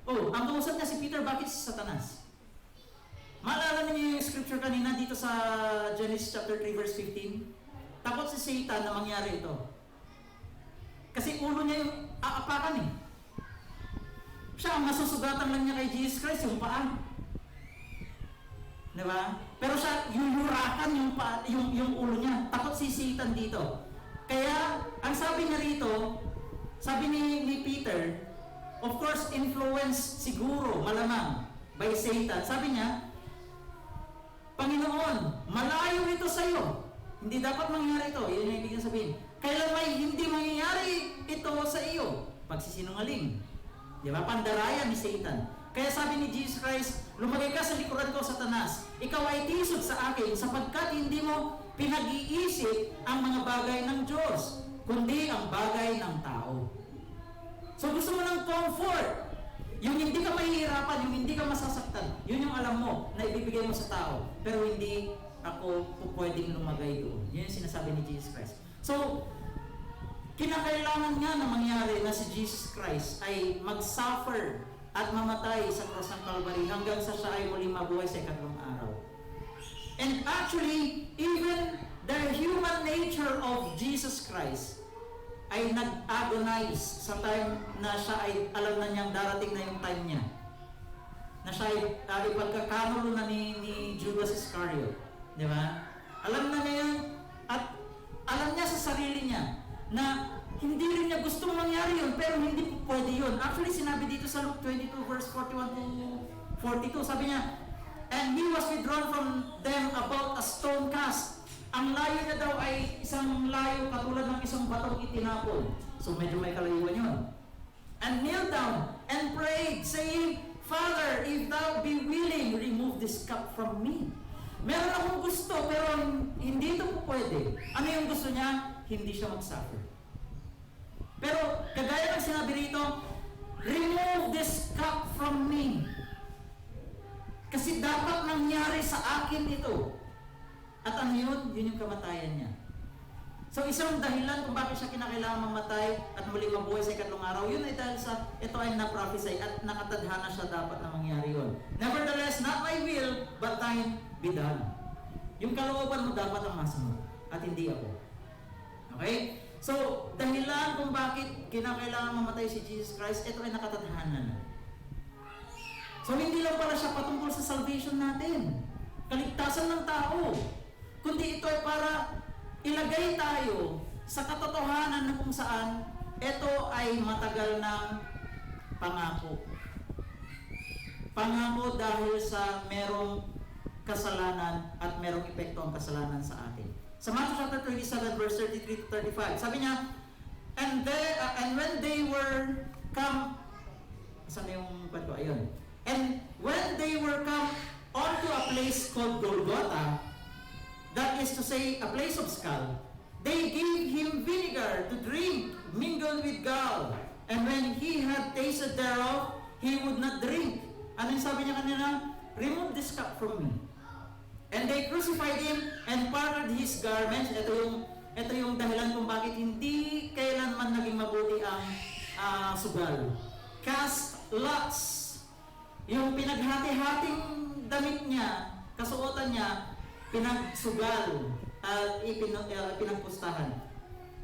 Oh, ang kausap niya si Peter, bakit si Satanas? Maalala niyo yung scripture kanina dito sa Genesis chapter 3 verse 15? Takot si Satan na mangyari ito. Kasi ulo niya yung aapakan eh. Siya, ang masusugatan lang niya kay Jesus Christ, yung paa. Diba? Pero siya, yuyurakan yung ulo niya. Takot si Satan dito. Kaya, ang sabi niya rito, sabi ni Peter, of course, influence siguro, malamang, by Satan. Sabi niya, Panginoon, malayo ito sa iyo. Hindi dapat mangyari ito. Yun yung ibig sabihin. Kailan may hindi mangyayari ito sa iyo? Pagsisinungaling. Di ba? Pandarayan ni Satan. Kaya sabi ni Jesus Christ, lumagay ka sa likuran ko, Satanas. Ikaw ay tisod sa akin sapagkat hindi mo pinag-iisip ang mga bagay ng Diyos, kundi ang bagay ng tao. So gusto mo ng comfort. Yung hindi ka mahihirapan, yung hindi ka masasaktan, yun yung alam mo na ibibigay mo sa tao. Pero hindi ako pwedeng lumagay doon. Yun yung sinasabi ni Jesus Christ. So, kinakailangan nga na mangyari na si Jesus Christ ay mag-suffer at mamatay sa cross ng Calvary hanggang sa siya ay muling mabuhay sa ikatlong araw. And actually, even the human nature of Jesus Christ ay nag-agonize sa time na siya ay alam na niyang darating na yung time niya. Na siya ay ipagkakanulo na ni Judas Iscariot. Di ba? Alam na niya yun at alam niya sa sarili niya na hindi rin niya gustong mangyari yun, pero hindi po pwede yun. Actually, sinabi dito sa Luke 22 verse 41 to 42, sabi niya, and he was withdrawn from them about a stone cast. Ang layo niya daw ay isang layo katulad ng isang batong itinapon. So medyo may kalayuan yun. And kneel down and prayed, saying, Father, if thou be willing, remove this cup from me. Meron akong gusto, pero hindi ito po pwede. Ano yung gusto niya? Hindi siya mag-suffer. Pero, kagaya ng sinabi rito, remove this cup from me. Kasi dapat nangyari sa akin ito. At ano yun? Yun yung kamatayan niya. So, isang dahilan kung bakit siya kinakailangan mamatay at muling mabuhay sa ikatlong araw, yun ay dahil sa ito ay na-prophesy at nakatadhana siya dapat na mangyari yun. Nevertheless, not my will, but thine be done. Yung kalooban mo dapat ang masunod at hindi ako. Okay? So, dahilan kung bakit kinakailangan mamatay si Jesus Christ, ito ay nakatadhana na. So, hindi lang pala siya patungkol sa salvation natin. Kaligtasan ng tao. Kundi ito ay para ilagay tayo sa katotohanan na kung saan ito ay matagal ng pangako. Pangako dahil sa merong kasalanan at merong epekto ang kasalanan sa atin. Sa Matthew chapter 27 verse 33 to 35, sabi niya, and when they were come, saan yung kwento? Ayun. And when they were come onto a place called Golgotha, that is to say, a place of skull, They gave him vinegar to drink, mingled with gall. And when he had tasted thereof, he would not drink. Ano yung sabi niya kanina? Remove this cup from me. And they crucified him and parted his garments. Ito yung dahilan kung bakit hindi kailanman naging mabuti ang sugal. Cast lots. Yung pinaghati-hating damit niya, kasuotan niya, pinagsugal at pinagpustahan.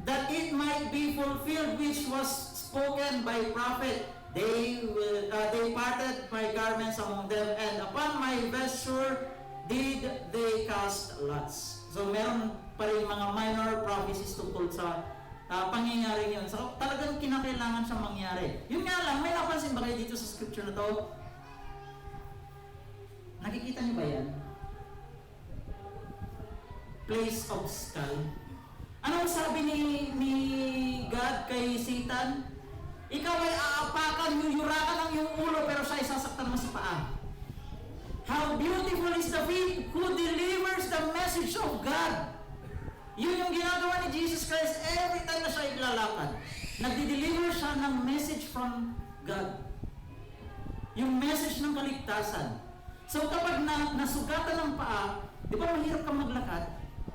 That it might be fulfilled which was spoken by prophet. They parted my garments among them, and upon my vesture did they cast lots. So meron pa rin mga minor prophecies tungkol sa pangyayari yun. So talagang kinakailangan siyang mangyari. Yun nga lang, may napansin ba kayo dito sa scripture na to? Nakikita niyo ba yan? Place of skull. Anong sabi ni God kay Satan? Ikaw ay aapakan, yuyurakan ang iyong ulo, pero siya ay sasaktan mo sa paa. How beautiful is the feet who delivers the message of God. Yun yung ginagawa ni Jesus Christ every time na siya iglalakad. Nagdi-deliver siya ng message from God. Yung message ng kaligtasan. So kapag nasugatan ng paa, di ba mahirap kang maglakad?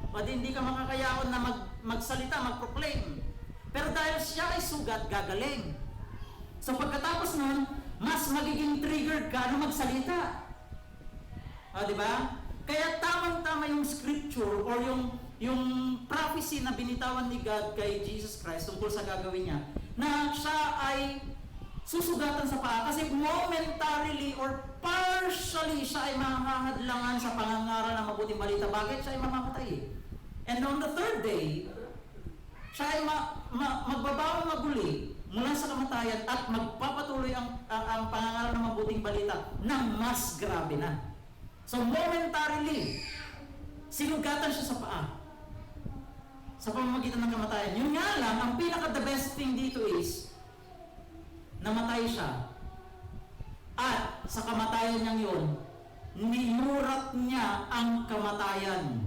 O hindi ka makakayaon na magsalita, mag-proclaim. Pero dahil siya ay sugat, gagaling. So pagkatapos nun, mas magiging triggered ka na magsalita. O di ba? Kaya tamang-tama yung scripture or yung prophecy na binitawan ni God kay Jesus Christ tungkol sa gagawin niya, na siya ay susugatan sa paa kasi momentarily or partially siya ay mahahadlangan sa pangangaral ng mabuting balita. Bakit siya ay mamamatay? And on the third day, siya ay magbabawang maguli mula sa kamatayan at magpapatuloy ang pangangaral ng mabuting balita ng mas grabe na. So momentarily, sinugatan siya sa paa sa pamamagitan ng kamatayan. Yun nga lang, ang pinaka-the best thing dito is namatay siya. At sa kamatayan niyang yun, ninurat niya ang kamatayan,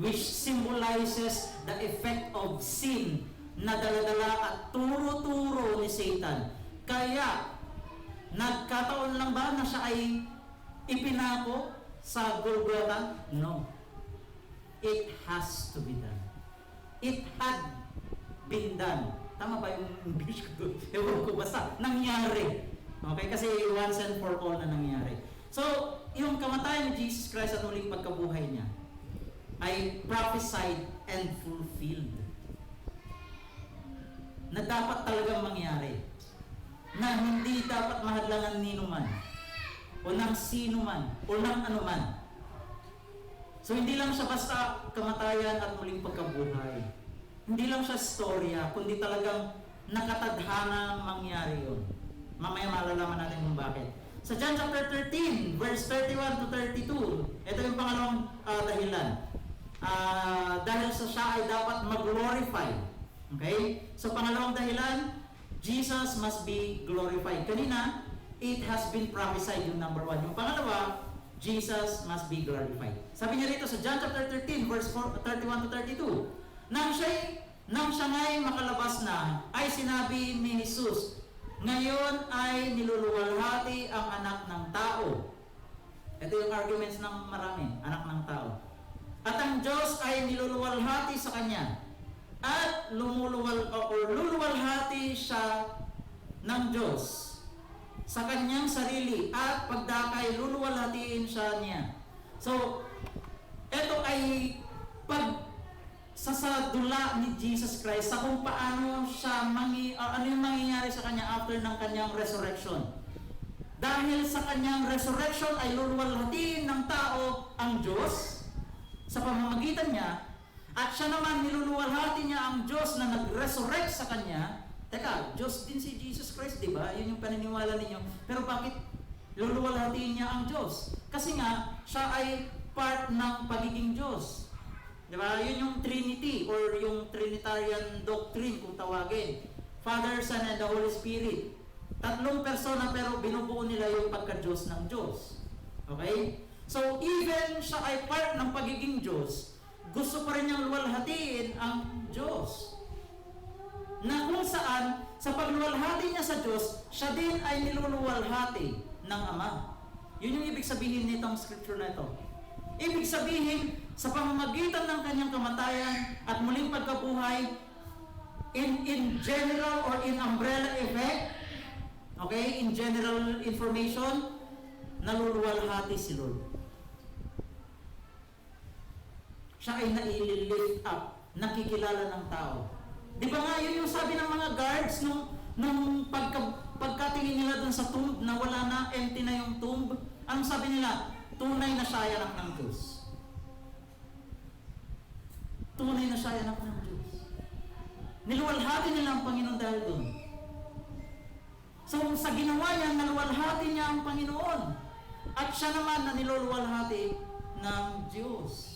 which symbolizes the effect of sin na daladala at turo-turo ni Satan. Kaya, nagkataon lang ba na siya ay ipinako sa Golgotha? No. It has to be done. It had been done. Tama ba yung English ko? Ewan ko, basta nangyari. Okay? Kasi once and for all na nangyari. So, yung kamatayan ni Jesus Christ at muling pagkabuhay niya ay prophesied and fulfilled. Na dapat talagang mangyari. Na hindi dapat mahadlangan nino man o ng sino man o ng ano man. So hindi lang siya basta kamatayan at muling pagkabuhay. Hindi lang siya storya, kundi talagang nakatadhana mangyari yun. Mamaya malalaman natin kung bakit. Sa John chapter 13, verse 31 to 32, ito yung pangalawang dahilan. Dahil sa siya ay dapat mag-glorify. Okay? So pangalawang dahilan, Jesus must be glorified. Kanina, it has been prophesied yung number 1. Yung pangalawa, Jesus must be glorified. Sabi niya rito sa John chapter 13, verse 31 to 32, Nang siya nga'y makalabas na, ay sinabi ni Jesus, ngayon ay niluluwalhati ang anak ng tao. Ito yung arguments ng marami, anak ng tao. At ang Diyos ay niluluwalhati sa Kanya. At luluwalhati siya ng Diyos sa Kanyang sarili. At pagdakay, luluwalhatiin siya niya. So, ito ay sasadula ni Jesus Christ sa kung paano siya ano yung mangyayari sa Kanya after ng Kanyang resurrection. Dahil sa Kanyang resurrection ay luluwalhatiin ng tao ang Diyos sa pamamagitan niya, at siya naman niluluwalhati niya ang Diyos na nag-resurrect sa Kanya. Teka, Diyos din si Jesus Christ, di ba? Yun yung paniniwala ninyo. Pero bakit luluwalhatiin niya ang Diyos? Kasi nga, siya ay part ng pagiging Diyos. Di ba? Yun yung Trinity or yung Trinitarian doctrine kung tawagin. Father, Son, and the Holy Spirit. Tatlong persona pero binubuo nila yung pagka-Diyos ng Diyos. Okay? So, even siya ay part ng pagiging Diyos, gusto pa rin niyang luwalhatiin ang Diyos. Na kung saan, sa pagluwalhati niya sa Diyos, siya din ay niluluwalhati ng Ama. Yun yung ibig sabihin nitong scripture na ito. Ibig sabihin, sa pamamagitan ng kanyang kamatayan at muling pagkabuhay, in general or in umbrella effect, okay, in general information, naluluwalhati si Lord. Siya ay naililift up, nakikilala ng tao. Di ba nga, yun yung sabi ng mga guards nung pagkatingin nila dun sa tomb na wala na, empty na yung tomb. Anong sabi nila? Tunay na siya anak ng Diyos. Tunay na siya anak ng Diyos. Niluwalhati nila ang Panginoon dahil dun. So sa ginawa niya, naluwalhati niya ang Panginoon. At siya naman na niluluwalhati ng Diyos.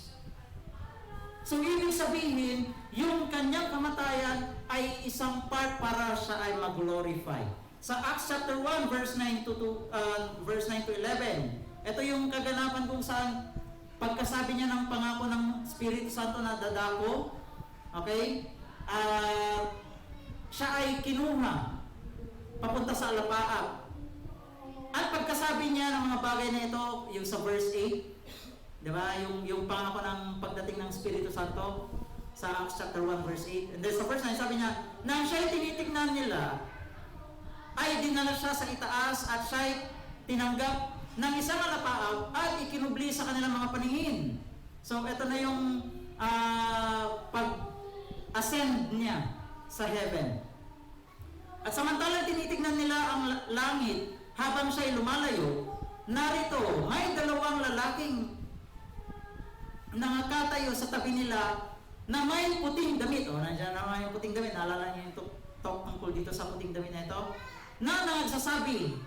So ibig sabihin, yung kanyang kamatayan ay isang part para siya ay mag-glorify. Sa Acts chapter 1 verse 9 to 11, ito yung kaganapan kung saan pagkasabi niya ng pangako ng Espiritu Santo na dadako, okay? Siya ay kinuha papunta sa alapaap. At pagkasabi niya ng mga bagay na ito, yung sa verse 8, di ba? Yung pangako ng pagdating ng Espiritu Santo sa Acts chapter 1 verse 8. And then sa verse 9, sabi niya, nang siya'y tinitignan nila, ay dinala siya sa itaas at siya'y tinanggap ng isang alapaap at ikinubli sa kanilang mga paningin. So ito na yung pag-ascend niya sa heaven. At samantalang tinitignan nila ang langit habang siya'y lumalayo, narito may dalawang lalaking nakakatayo sa tabi nila na may puting damit. O, nandiyan naman yung puting damit. Naalala niyo yung talk tungkol dito sa puting damit na ito? Na nagsasabi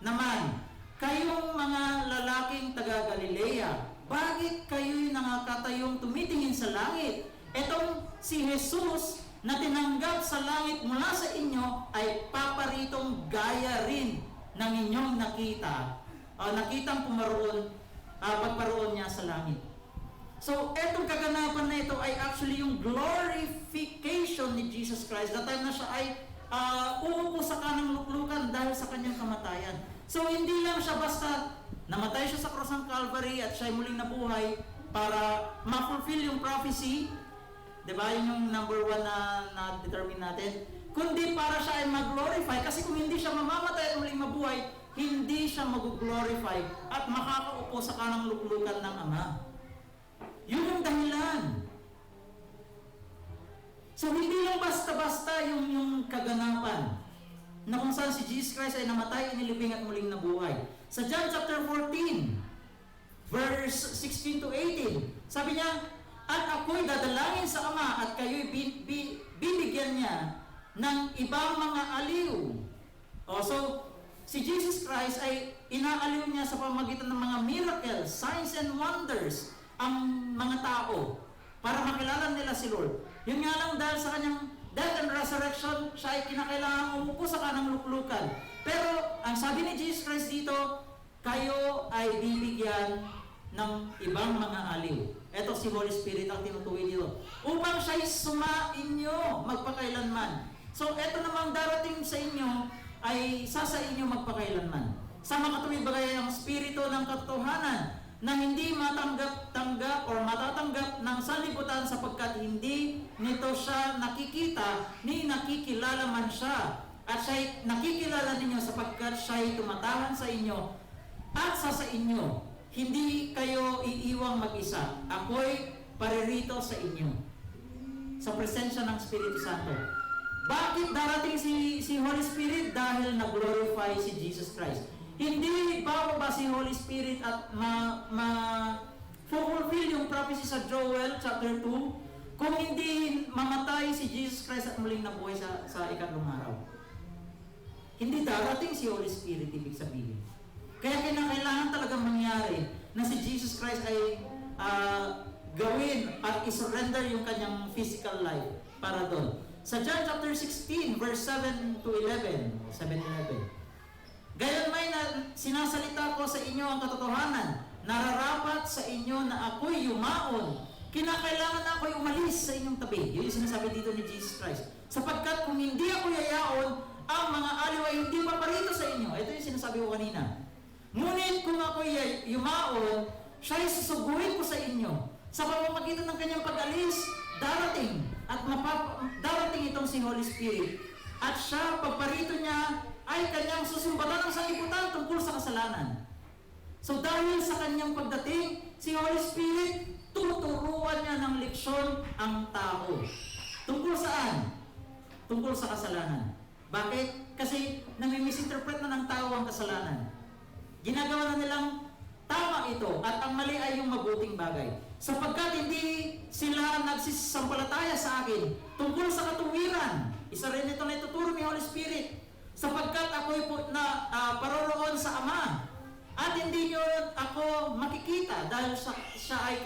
naman, kayong mga lalaking taga Galilea, bakit kayo'y nakakatayong tumitingin sa langit? Etong si Jesus na tinanggap sa langit mula sa inyo ay paparitong gaya rin ng inyong nakita. Nakitang pagparoon niya sa langit. So, etong kaganapan na ito ay actually yung glorification ni Jesus Christ. That time na siya ay uupo sa kanang luklukan dahil sa kanyang kamatayan. So, hindi lang siya basta namatay siya sa cross ng Calvary at siya ay muling nabuhay para ma-fulfill yung prophecy. Diba? Yun yung number 1 na determine natin. Kundi para siya ay mag-glorify. Kasi kung hindi siya mamamatay at muling mabuhay, hindi siya mag-glorify at makakaupo sa kanang luklukan ng Ama. Yun yung dahilan. So, hindi lang basta-basta yung kaganapan na kung saan si Jesus Christ ay namatay, inilibing at muling nabuhay. Sa John chapter 14, verse 16 to 18, sabi niya, at ako'y dadalangin sa Ama at kayo'y bibigyan niya ng ibang mga aliw. So, si Jesus Christ ay inaaliw niya sa pamamagitan ng mga miracles, signs and wonders ang mga tao para makilala nila si Lord. Yun nga lang dahil sa kanyang death and resurrection, siya ay kinakailangan umupo sa kanang luklukan. Pero ang sabi ni Jesus Christ dito, kayo ay bibigyan ng ibang mga aliw. Ito si Holy Spirit ang tinutuwi dito. Upang siya'y sumainyo magpakailanman. So ito namang darating sa inyo ay sa inyo magpakailanman. Sa makatuwid bagay ang Espiritu ng katotohanan na hindi matanggap-tanggap or matatanggap ng sanlibutan sapagkat hindi nito siya nakikita ni nakikilala man siya. At siya'y nakikilala ninyo sapagkat siya'y tumatahan sa inyo at sa inyo. Hindi kayo iiwang mag-isa. Ako'y paririto sa inyo. Sa presensya ng Espiritu Santo. Bakit darating si Holy Spirit? Dahil nag-glorify si Jesus Christ. Hindi bababa si Holy Spirit at fulfill yung prophecy sa Joel chapter 2 kung hindi mamatay si Jesus Christ at muling nabuhay sa ikatlong araw. Hindi darating si Holy Spirit, ibig sabihin. Kaya kailangan talagang mangyari na si Jesus Christ ay gawin at isurrender yung kanyang physical life para doon. Sa John chapter 16, verse 7 to 11, 7-11. Gayon may sinasalita ko sa inyo ang katotohanan, nararapat sa inyo na ako'y yumaon kinakailangan na ako'y umalis sa inyong tabi. Yun yung sinasabi dito ni Jesus Christ. Sapagkat kung hindi ako yayaon, ang mga aliw ay hindi paparito sa inyo. Ito yung sinasabi ko kanina. Ngunit kung ako'y yumaon, siya'y susuguhin ko sa inyo. Sa pamamagitan ng kanyang pag-alis, darating itong si Holy Spirit. At siya, pagparito niya, ay kanyang susumbatan ng sanlibutan tungkol sa kasalanan. So dahil sa kanyang pagdating, si Holy Spirit, tuturuan niya ng leksyon ang tao. Tungkol saan? Tungkol sa kasalanan. Bakit? Kasi nami-misinterpret na ng tao ang kasalanan. Ginagawa na nilang tama ito at ang mali ay yung mabuting bagay. Sapagkat hindi sila nagsisampalataya sa akin tungkol sa katuwiran. Isa rin ito na ituturo ni Holy Spirit. Sapagkat ako'y paroroon sa Ama. At hindi nyo ako makikita dahil siya ay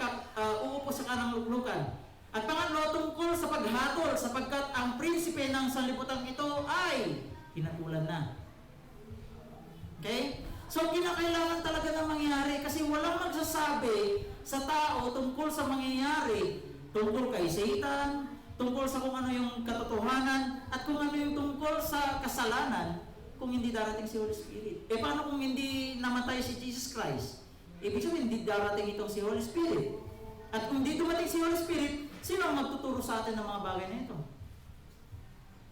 uupo sa kanang luklukan. At pangatlo, tungkol sa paghatol, sapagkat ang prinsipe ng sanlibutan ito ay hinatulan na. Okay? So, kinakailangan talaga na mangyari kasi walang magsasabi sa tao tungkol sa mangyayari, tungkol kay Satan, tungkol sa kung ano yung katotohanan, at kung ano yung tungkol sa kasalanan, kung hindi darating si Holy Spirit. Paano kung hindi namatay si Jesus Christ? Ibig sabihin, hindi darating itong si Holy Spirit. At kung hindi dumating si Holy Spirit, sino ang magtuturo sa atin ng mga bagay na ito?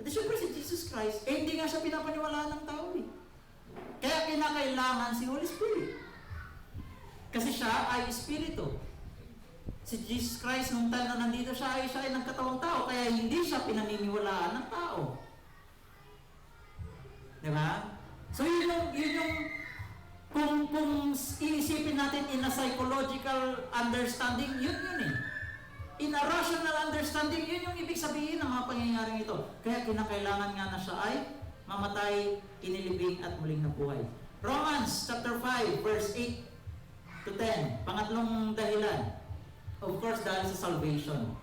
At syempre si Jesus Christ, hindi nga siya pinapaniwalaan ng tao eh. Kaya kinakailangan si Holy Spirit. Kasi siya ay Espiritu. Si Jesus Christ, nung time na nandito siya ay nagkatawang tao, kaya hindi siya pinaniniwalaan ng tao. Diba? So yun yung kung iisipin natin in a psychological understanding, yun eh. In a rational understanding, yun yung ibig sabihin ng mga pangyayaring ito. Kaya kinakailangan nga na siya ay mamatay, inilibing at muling nabuhay. Romans chapter 5 verse 8 to 10. Pangatlong dahilan. Of course, dahil sa salvation.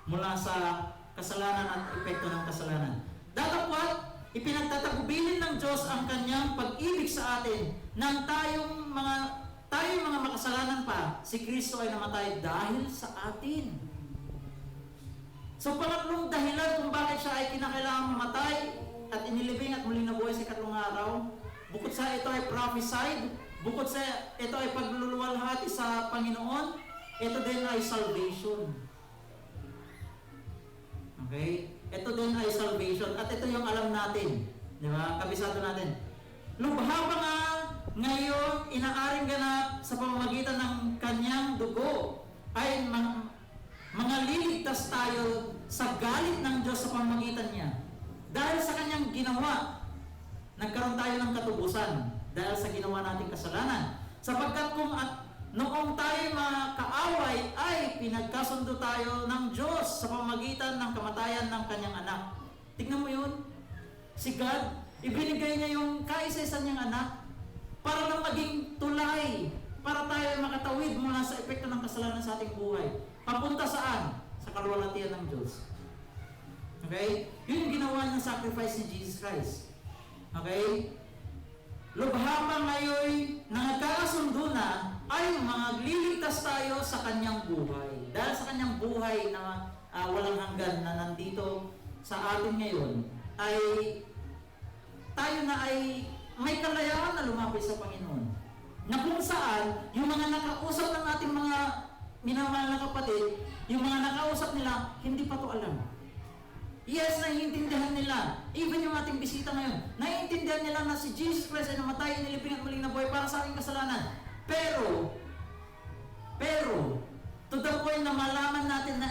Mula sa kasalanan at epekto ng kasalanan. Datapwat, ipinagtatagubilin ng Diyos ang kanyang pag-ibig sa atin nang tayong mga makasalanan pa, si Kristo ay namatay dahil sa atin. So pangatlong dahilan kung bakit siya ay kinakailangan mamatay at inilibing at muling nabuhay sa ikatlong araw, bukod sa ito ay prophesied, bukod sa ito ay pagluluwalhati sa Panginoon, ito din ay salvation. Okay? Ito din ay salvation at ito yung alam natin. Di ba? Kabisado natin. Lubha pa nga ngayon inaaring ganap sa pamamagitan ng kanyang dugo ay mga liligtas tayo sa galit ng Diyos sa pamamagitan niya. Dahil sa kanyang ginawa, nagkaroon tayo ng katubusan dahil sa ginawa nating kasalanan. Sapagkat kung noong tayo mga kaaway ay pinagkasundo tayo ng Diyos sa pamamagitan ng kamatayan ng kanyang anak. Tingnan mo yun. Si God, ibinigay niya yung kaisa-isa niyang anak para lang maging tulay, para tayo makatawid mula sa epekto ng kasalanan sa ating buhay. Papunta saan? Sa kaluwalhatian ng Diyos. Okay? Yun yung ginawa ng sacrifice ni Jesus Christ. Okay? Lubha pa ngayon na nagkakasundo na ay magliligtas tayo sa kanyang buhay. Dahil sa kanyang buhay na walang hanggan na nandito sa atin ngayon, ay tayo na ay may kalayaan na lumapit sa Panginoon. Na kung saan, yung mga nakausap ng ating mga minamahal na kapatid, yung mga nakausap nila, hindi pa to alam. Yes, naiintindihan nila. Even yung ating bisita ngayon, naiintindihan nila na si Jesus Christ ay namatay, inilibing at muling nabuhay para sa aking kasalanan. Pero, to the point na malaman natin na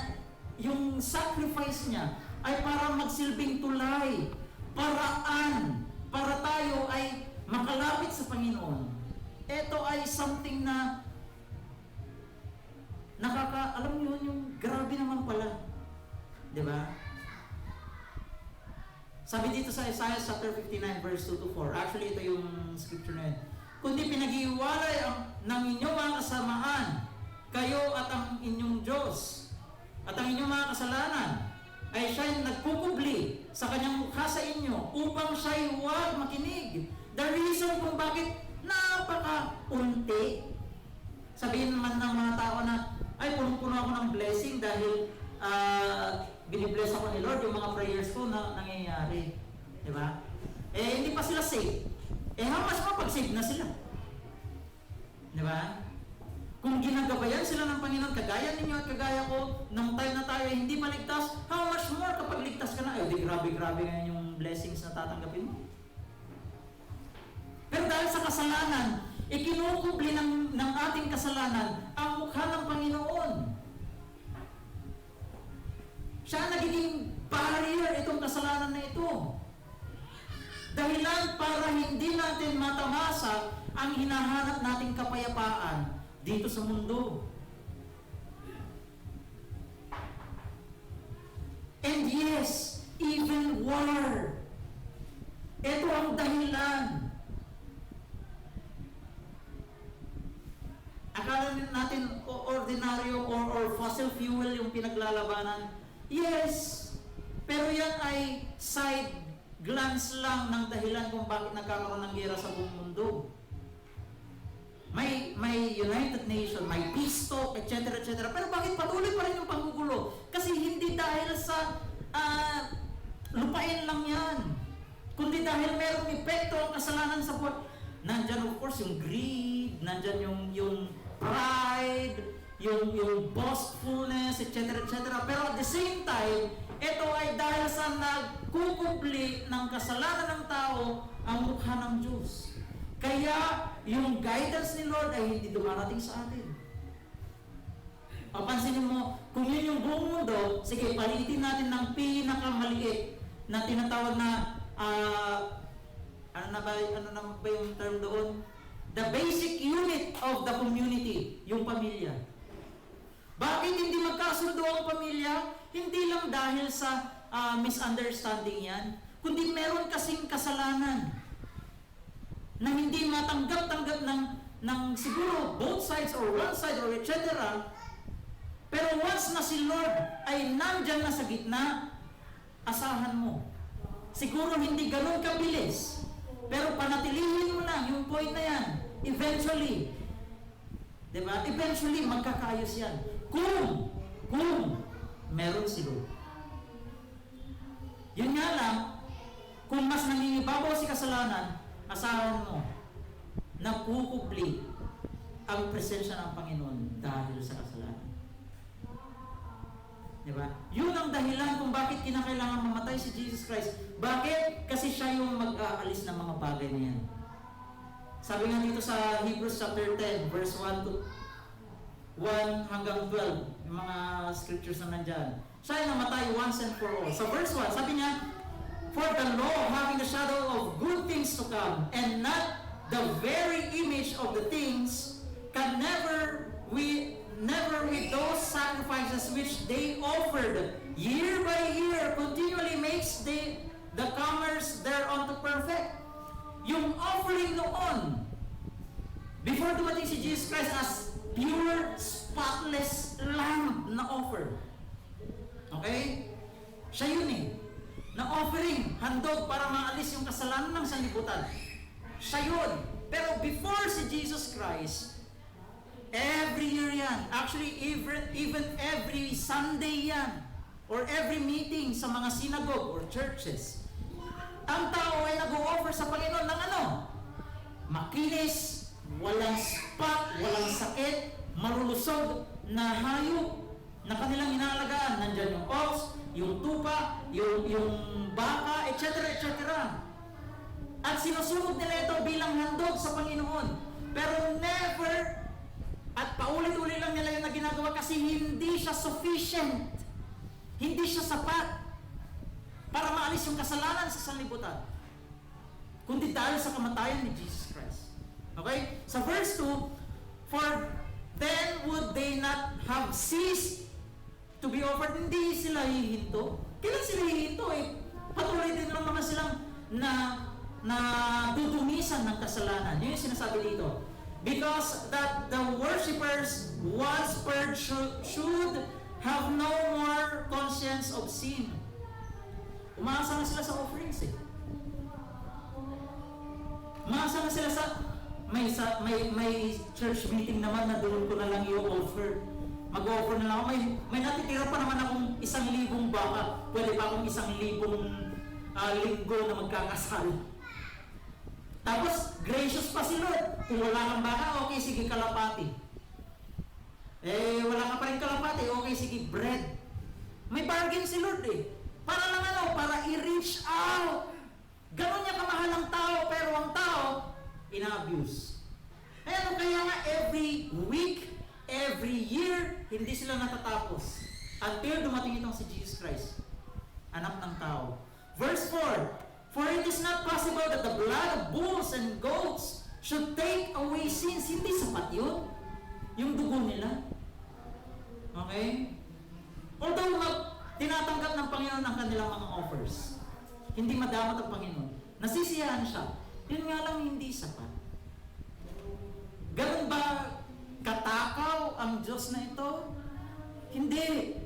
yung sacrifice niya ay para magsilbing tulay, paraan, para tayo ay makalapit sa Panginoon. Ito ay something na alam niyo yung grabe naman pala. Diba? Sabi dito sa Isaiah chapter 59 verse 2 to 4. Actually, ito yung scripture na yun. Kundi pinag-iwalay ng inyong mga kasamaan, kayo at ang inyong Diyos, at ang inyong mga kasalanan, ay siya'y nagkukubli sa kanyang mukha sa inyo upang siya'y huwag makinig. The reason kung bakit napaka-unti. Sabihin naman ng mga tao na, ay, punong-puno ako ng blessing. dahil binibless ako ni Lord, yung mga prayers ko na nangyayari. Di ba? Eh, hindi pa sila safe. Eh, how much pa pag safe na sila? Di ba? Kung ginagabayan sila ng Panginoon, kagaya ninyo at kagaya ko, nang time na tayo hindi maligtas, how much more kapag ligtas ka na? Eh, di grabe-grabe ngayon yung blessings na tatanggapin mo. Pero dahil sa kasalanan, ikinukubli ng ating kasalanan ang mukha ng Panginoon. Siya nagiging barrier itong kasalanan na ito. Dahilan para hindi natin matamasa ang hinahanap nating kapayapaan dito sa mundo. And yes, even war. Ito ang dahilan. Akala natin ordinaryo or fossil fuel yung pinaglalabanan. Yes, pero yan ay side glance lang ng dahilan kung bakit nagkakaroon ng gera sa buong mundo. May United Nations, may peace talk, etc. etc. Pero bakit patuloy pa rin yung panggugulo? Kasi hindi dahil sa lupain lang yan. Kundi dahil merong epekto ang kasalanan sa buwan. Nandyan of course yung greed, nandyan yung pride, yung boastfulness, etc. etc. Pero at the same time, ito ay dahil sa nagkukubli ng kasalanan ng tao ang mukha ng Diyos. Kaya yung guidance ni Lord ay hindi dumarating sa atin. Papansinin mo, kung yun yung buong mundo, sige, palitin natin ng pinakamaliit na tinatawag na, ano na ba yung term doon? The basic unit of the community, yung pamilya. Bakit hindi magkasundo ang pamilya? Hindi lang dahil sa misunderstanding yan, kundi meron kasing kasalanan na hindi matanggap-tanggap ng siguro both sides or one side or etc. Pero once na si Lord ay nandyan na sa gitna, asahan mo. Siguro hindi ganun kabilis, pero panatilihin mo lang yung point na yan. Eventually, diba? Eventually, magkakaayos yan. Kung meron si Lord. Yun nga lang, kung mas nangingibabaw si kasalanan, asahan mo na pukubli ang presensya ng Panginoon dahil sa kasalanan. Diba? Yun ang dahilan kung bakit kinakailangan mamatay si Jesus Christ. Bakit? Kasi siya yung mag-aalis ng mga bagay na yan. Sabi nga dito sa Hebrews chapter 10, verse 1 hanggang 12, yung mga scriptures na nandyan. Siya ay namatay once and for all. Sa verse 1, sabi niya, for the law having the shadow of good things to come, and not the very image of the things, can never with those sacrifices which they offered year by year continually makes the comers thereon to perfect. Yung offering noon, before dumating si Jesus Christ as pure, spotless lamb na offer. Okay? Siya yun eh. Na offering, handog para maalis yung kasalanan ng sanlibutan. Siya yun. Pero before si Jesus Christ, every year yan. Actually, even every Sunday yan. Or every meeting sa mga synagogue or churches. Ang tao ay nag-o-offer sa Panginoon ng ano? Makinis, walang spot, walang sakit, malulusog na hayop na kanilang inaalagaan. Nandyan yung ox, yung tupa, yung baka, etc. etc. At sinusunod nila ito bilang handog sa Panginoon. Pero never, at paulit-ulit lang nila yung na ginagawa kasi hindi siya sufficient. Hindi siya sapat para maalis yung kasalanan sa sanlibutan. Kundi dahil sa kamatayan ni Jesus Christ. Okay? Sa verse 2, for then would they not have ceased to be offered? Hindi sila hihinto. Kailan sila hihinto eh? Patuloy din lang naman silang na dudumisan ng kasalanan. Yun yung sinasabi dito. Because that the worshippers once purged should have no more conscience of sin. Umaasa na sila sa offerings eh. Umaasa na sila sa may church meeting naman na doon ko na lang i-offer. Mag-offer na lang ako. May natitira pa tao ka, pwede pa akong 1,000 linggo na magkakasal. Tapos, gracious pa si Lord. Kung wala kang baka, okay, sige, kalapati. Wala ka pa rin kalapati, okay, sige, bread. May bargain si Lord Para lang para i-reach out. Ganon niya kamahal ang tao, pero ang tao, ina-abuse. Kaya nga, every week, every year, hindi sila natatapos. Until dumating itong si Jesus Christ, anak ng tao. Verse 4, for it is not possible that the blood of bulls and goats should take away sins. Hindi sapat yun. Yung dugo nila. Okay? Although tinatanggap ng Panginoon ang kanilang mga offers, hindi madamat ang Panginoon. Nasisiyahan siya. Yun nga lang hindi sapat. Ganun ba katakaw ang Diyos na ito? Hindi.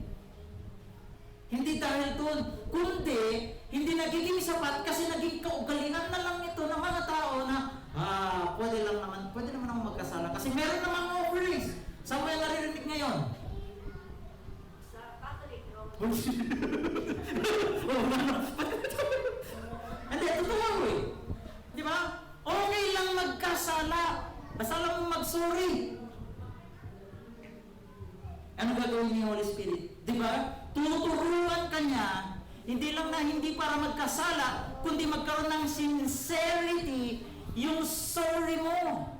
Hindi dahil doon. Kundi, hindi nagiging sapat kasi naging kaugalingan na lang ito ng mga tao na pwede naman ako magkasala. Kasi meron namang offerings. Saan mo yung naririnig ngayon? Sa Catholic, no? Hindi, totoo Di ba? Okay lang magkasala. Basta lang mong mag-sorry. Ano gagawin ni Holy Spirit? Di ba? Tuturuan ka niya, hindi lang na hindi para magkasala, kundi magkaroon ng sincerity yung sorry mo.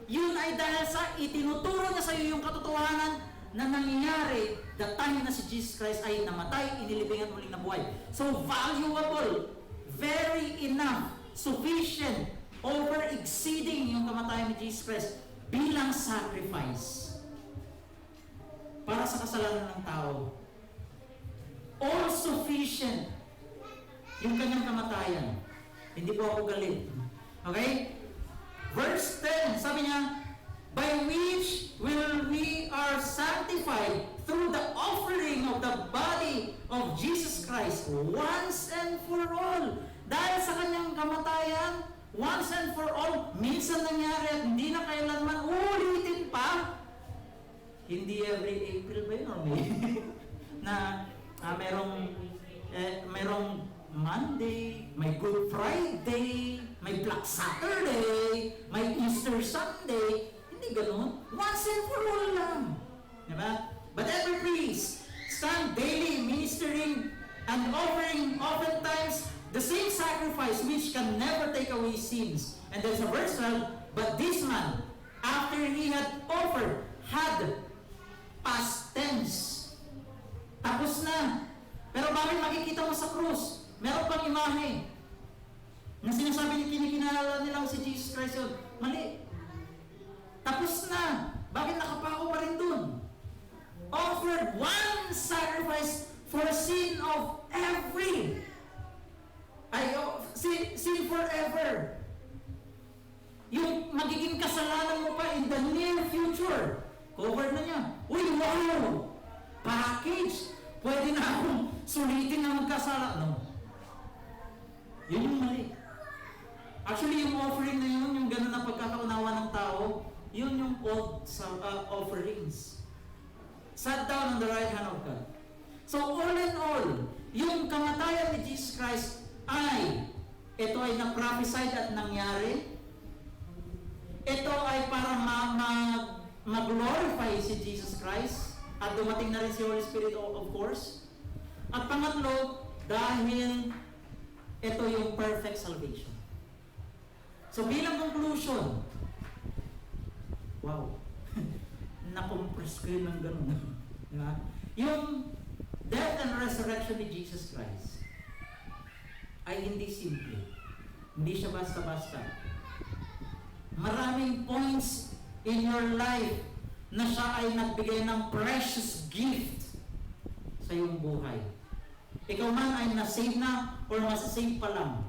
Yun ay dahil sa itinuturo na sa iyo yung katotohanan na nangyayari the time na si Jesus Christ ay namatay, inilibing at muling nabuhay. So valuable, very enough, sufficient, over-exceeding yung kamatayan ni Jesus Christ bilang sacrifice para sa kasalanan ng tao. All sufficient yung kanyang kamatayan. Hindi po ako galit. Okay? Verse 10, sabi niya, by which will we are sanctified through the offering of the body of Jesus Christ once and for all. Dahil sa kanyang kamatayan, once and for all, minsan nangyari at hindi na kailanman ulitin pa. Hindi every April ba yun or May? na merong Monday, may Good Friday, may Black Saturday, may Easter Sunday. Hindi ganun. Once and for all lang. Diba? But every priest stand daily ministering and offering oftentimes the same sacrifice which can never take away sins. And there's a verse 12, but this man, after he had offered, had past tense. Tapos na. Pero bakit makikita mo sa krus? Meron pang imahe na sinasabi niya kinikinala nilang si Jesus Christ yun. Mali. Tapos na. Bakit nakapako pa rin dun? Offered one sacrifice for sin of every. Sin forever. Yung magiging kasalanan mo pa in the near future. Covered na niya. Uy, wow! Package! Pwede na akong sulitin na magkasala. No. Yun yung mali. Actually, yung offering na yun, yung gano'n na pagkakaunawa ng tao, yun yung old offerings. Sat down on the right hand of God. So, all in all, yung kamatayan ni Jesus Christ ay, ito ay na-prophesied at nangyari. Ito ay para mag-glorify si Jesus Christ. At dumating na rin si Holy Spirit, of course. At pangatlo, dahil ito yung perfect salvation. So bilang conclusion, wow, na-compress ko yun ng ganun. Diba? Yung death and resurrection ni Jesus Christ ay hindi simple. Hindi siya basta-basta. Maraming points in your life na siya ay nagbigay ng precious gift sa iyong buhay. Ikaw man ay nasave na or masasave pa lang.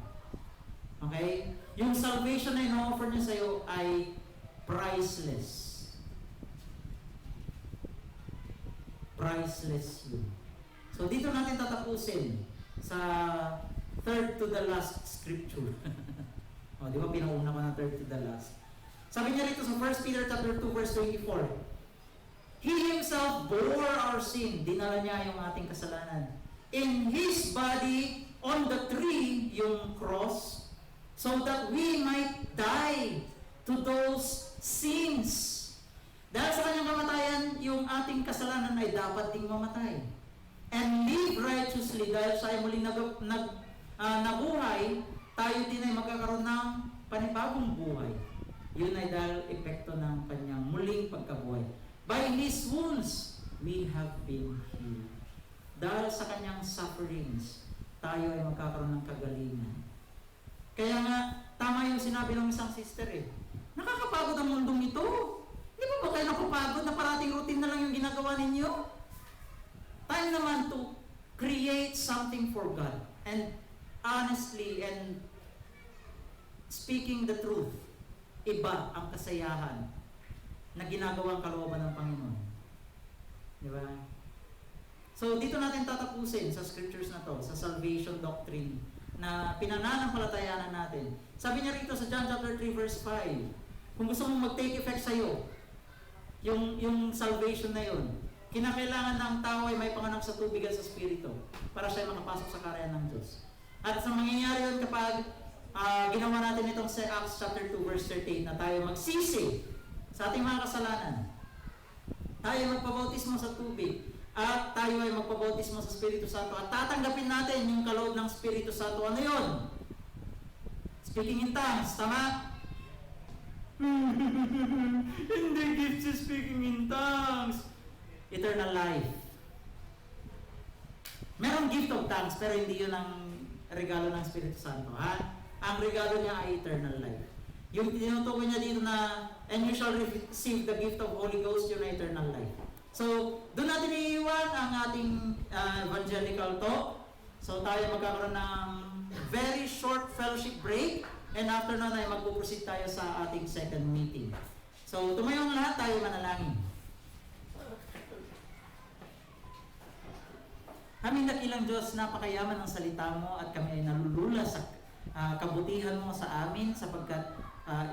Okay? Yung salvation na ino-offer niya sa iyo ay priceless. Priceless yun. So dito natin tatapusin sa third to the last scripture. O, di ba pinauna ko na third to the last? Sabi niya rito sa 1 Peter chapter 2 verse 24, He Himself himself bore our sin. Dinala niya yung ating kasalanan. In His body, on the tree, yung cross, so that we might die to those sins. Dahil sa kanyang kamatayan, yung ating kasalanan ay dapat ding mamatay. And live righteously, dahil siya ay muling nabuhay, tayo din ay magkakaroon ng panibagong buhay. Yun ay dahil epekto ng kanyang muling pagkabuhay. By His wounds, we have been healed. Dahil sa kanyang sufferings, tayo ay magkakaroon ng kagalingan. Kaya nga, tama yung sinabi ng isang sister nakakapagod ang mundong ito. Di ba kayo nakapagod na parating routine na lang yung ginagawa ninyo? Time naman to create something for God. And honestly and speaking the truth, iba ang kasayahan na ginagawang kalooban ng Panginoon. Di ba? So, dito natin tatapusin sa scriptures na to, sa salvation doctrine, na pinananampalatayanan natin. Sabi niya rito sa John chapter 3 verse 5, kung gusto mong mag-take effect sa'yo, yung salvation na yun, kinakailangan ng tao ay may panganak sa tubig at sa spirito para siya makapasok sa karyan ng Diyos. At sa mangyayari yun kapag ginawa natin itong sa Acts chapter 2 verse 38 na tayo magsisi sa ating mga kasalanan, tayo magpabautismo sa tubig, at tayo ay magpabautismo sa Espiritu Santo at tatanggapin natin yung kaloob ng Espiritu Santo. Ano yun? Speaking in tongues, tama? Hindi gift si speaking in tongues. Eternal life. Meron gift of tongues pero hindi yun ang regalo ng Espiritu Santo. Ang regalo niya ay eternal life. Yung tinutukoy niya dito na and you shall receive the gift of Holy Ghost, yun na eternal life. So, doon natin iiwan ang ating evangelical talk. So, tayo magkakaroon ng very short fellowship break. And after nun ay magpuproceed tayo sa ating second meeting. So, tumayong lahat, tayo manalangin. Aming dakilang Diyos, napakayaman ang salita mo at kami ay nalulula sa kabutihan mo sa amin sapagkat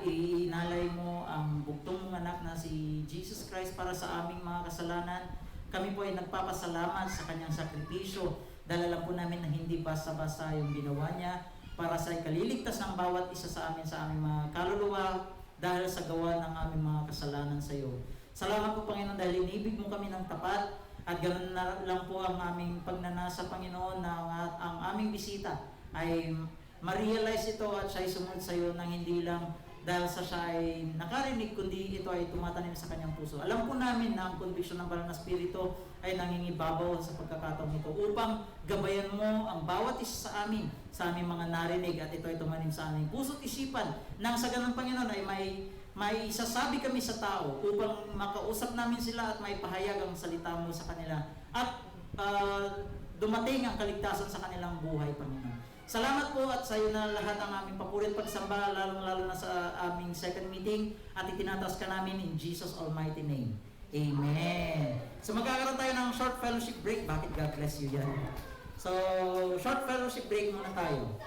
iinalay mo ang bugtong mong anak na si Jesus Christ para sa aming mga kasalanan. Kami po ay nagpapasalamat sa kanyang sakripisyo dahil alam po namin na hindi basta-basta yung ginawa niya para sa ikaliligtas ng bawat isa sa aming mga kaluluwa dahil sa gawa ng aming mga kasalanan sa iyo. Salamat po Panginoon dahil inibig mo kami ng tapat at ganoon na lang po ang aming pagnanasa Panginoon na ang aming bisita ay ma-realize ito at siya ay sumunod sa iyo nang hindi lang dahil sa siya ay nakarinig, kundi ito ay tumatanim sa kanyang puso. Alam po namin na ang conviction ng Banal na Espiritu ay nangingibabaw sa pagkakataong ito upang gabayan mo ang bawat isa sa aming mga narinig at ito ay tumanim sa aming puso at isipan nang sa ganun Panginoon ay may isasabi kami sa tao upang makausap namin sila at may pahayag ang salita mo sa kanila at dumating ang kaligtasan sa kanilang buhay, Panginoon. Salamat po at sa iyo na lahat ang aming papuri at pagsamba, lalong-lalo na sa aming second meeting at itinataas ka namin in Jesus Almighty name. Amen. So magkakaroon tayo ng short fellowship break. Bakit God bless you yan? So short fellowship break muna tayo.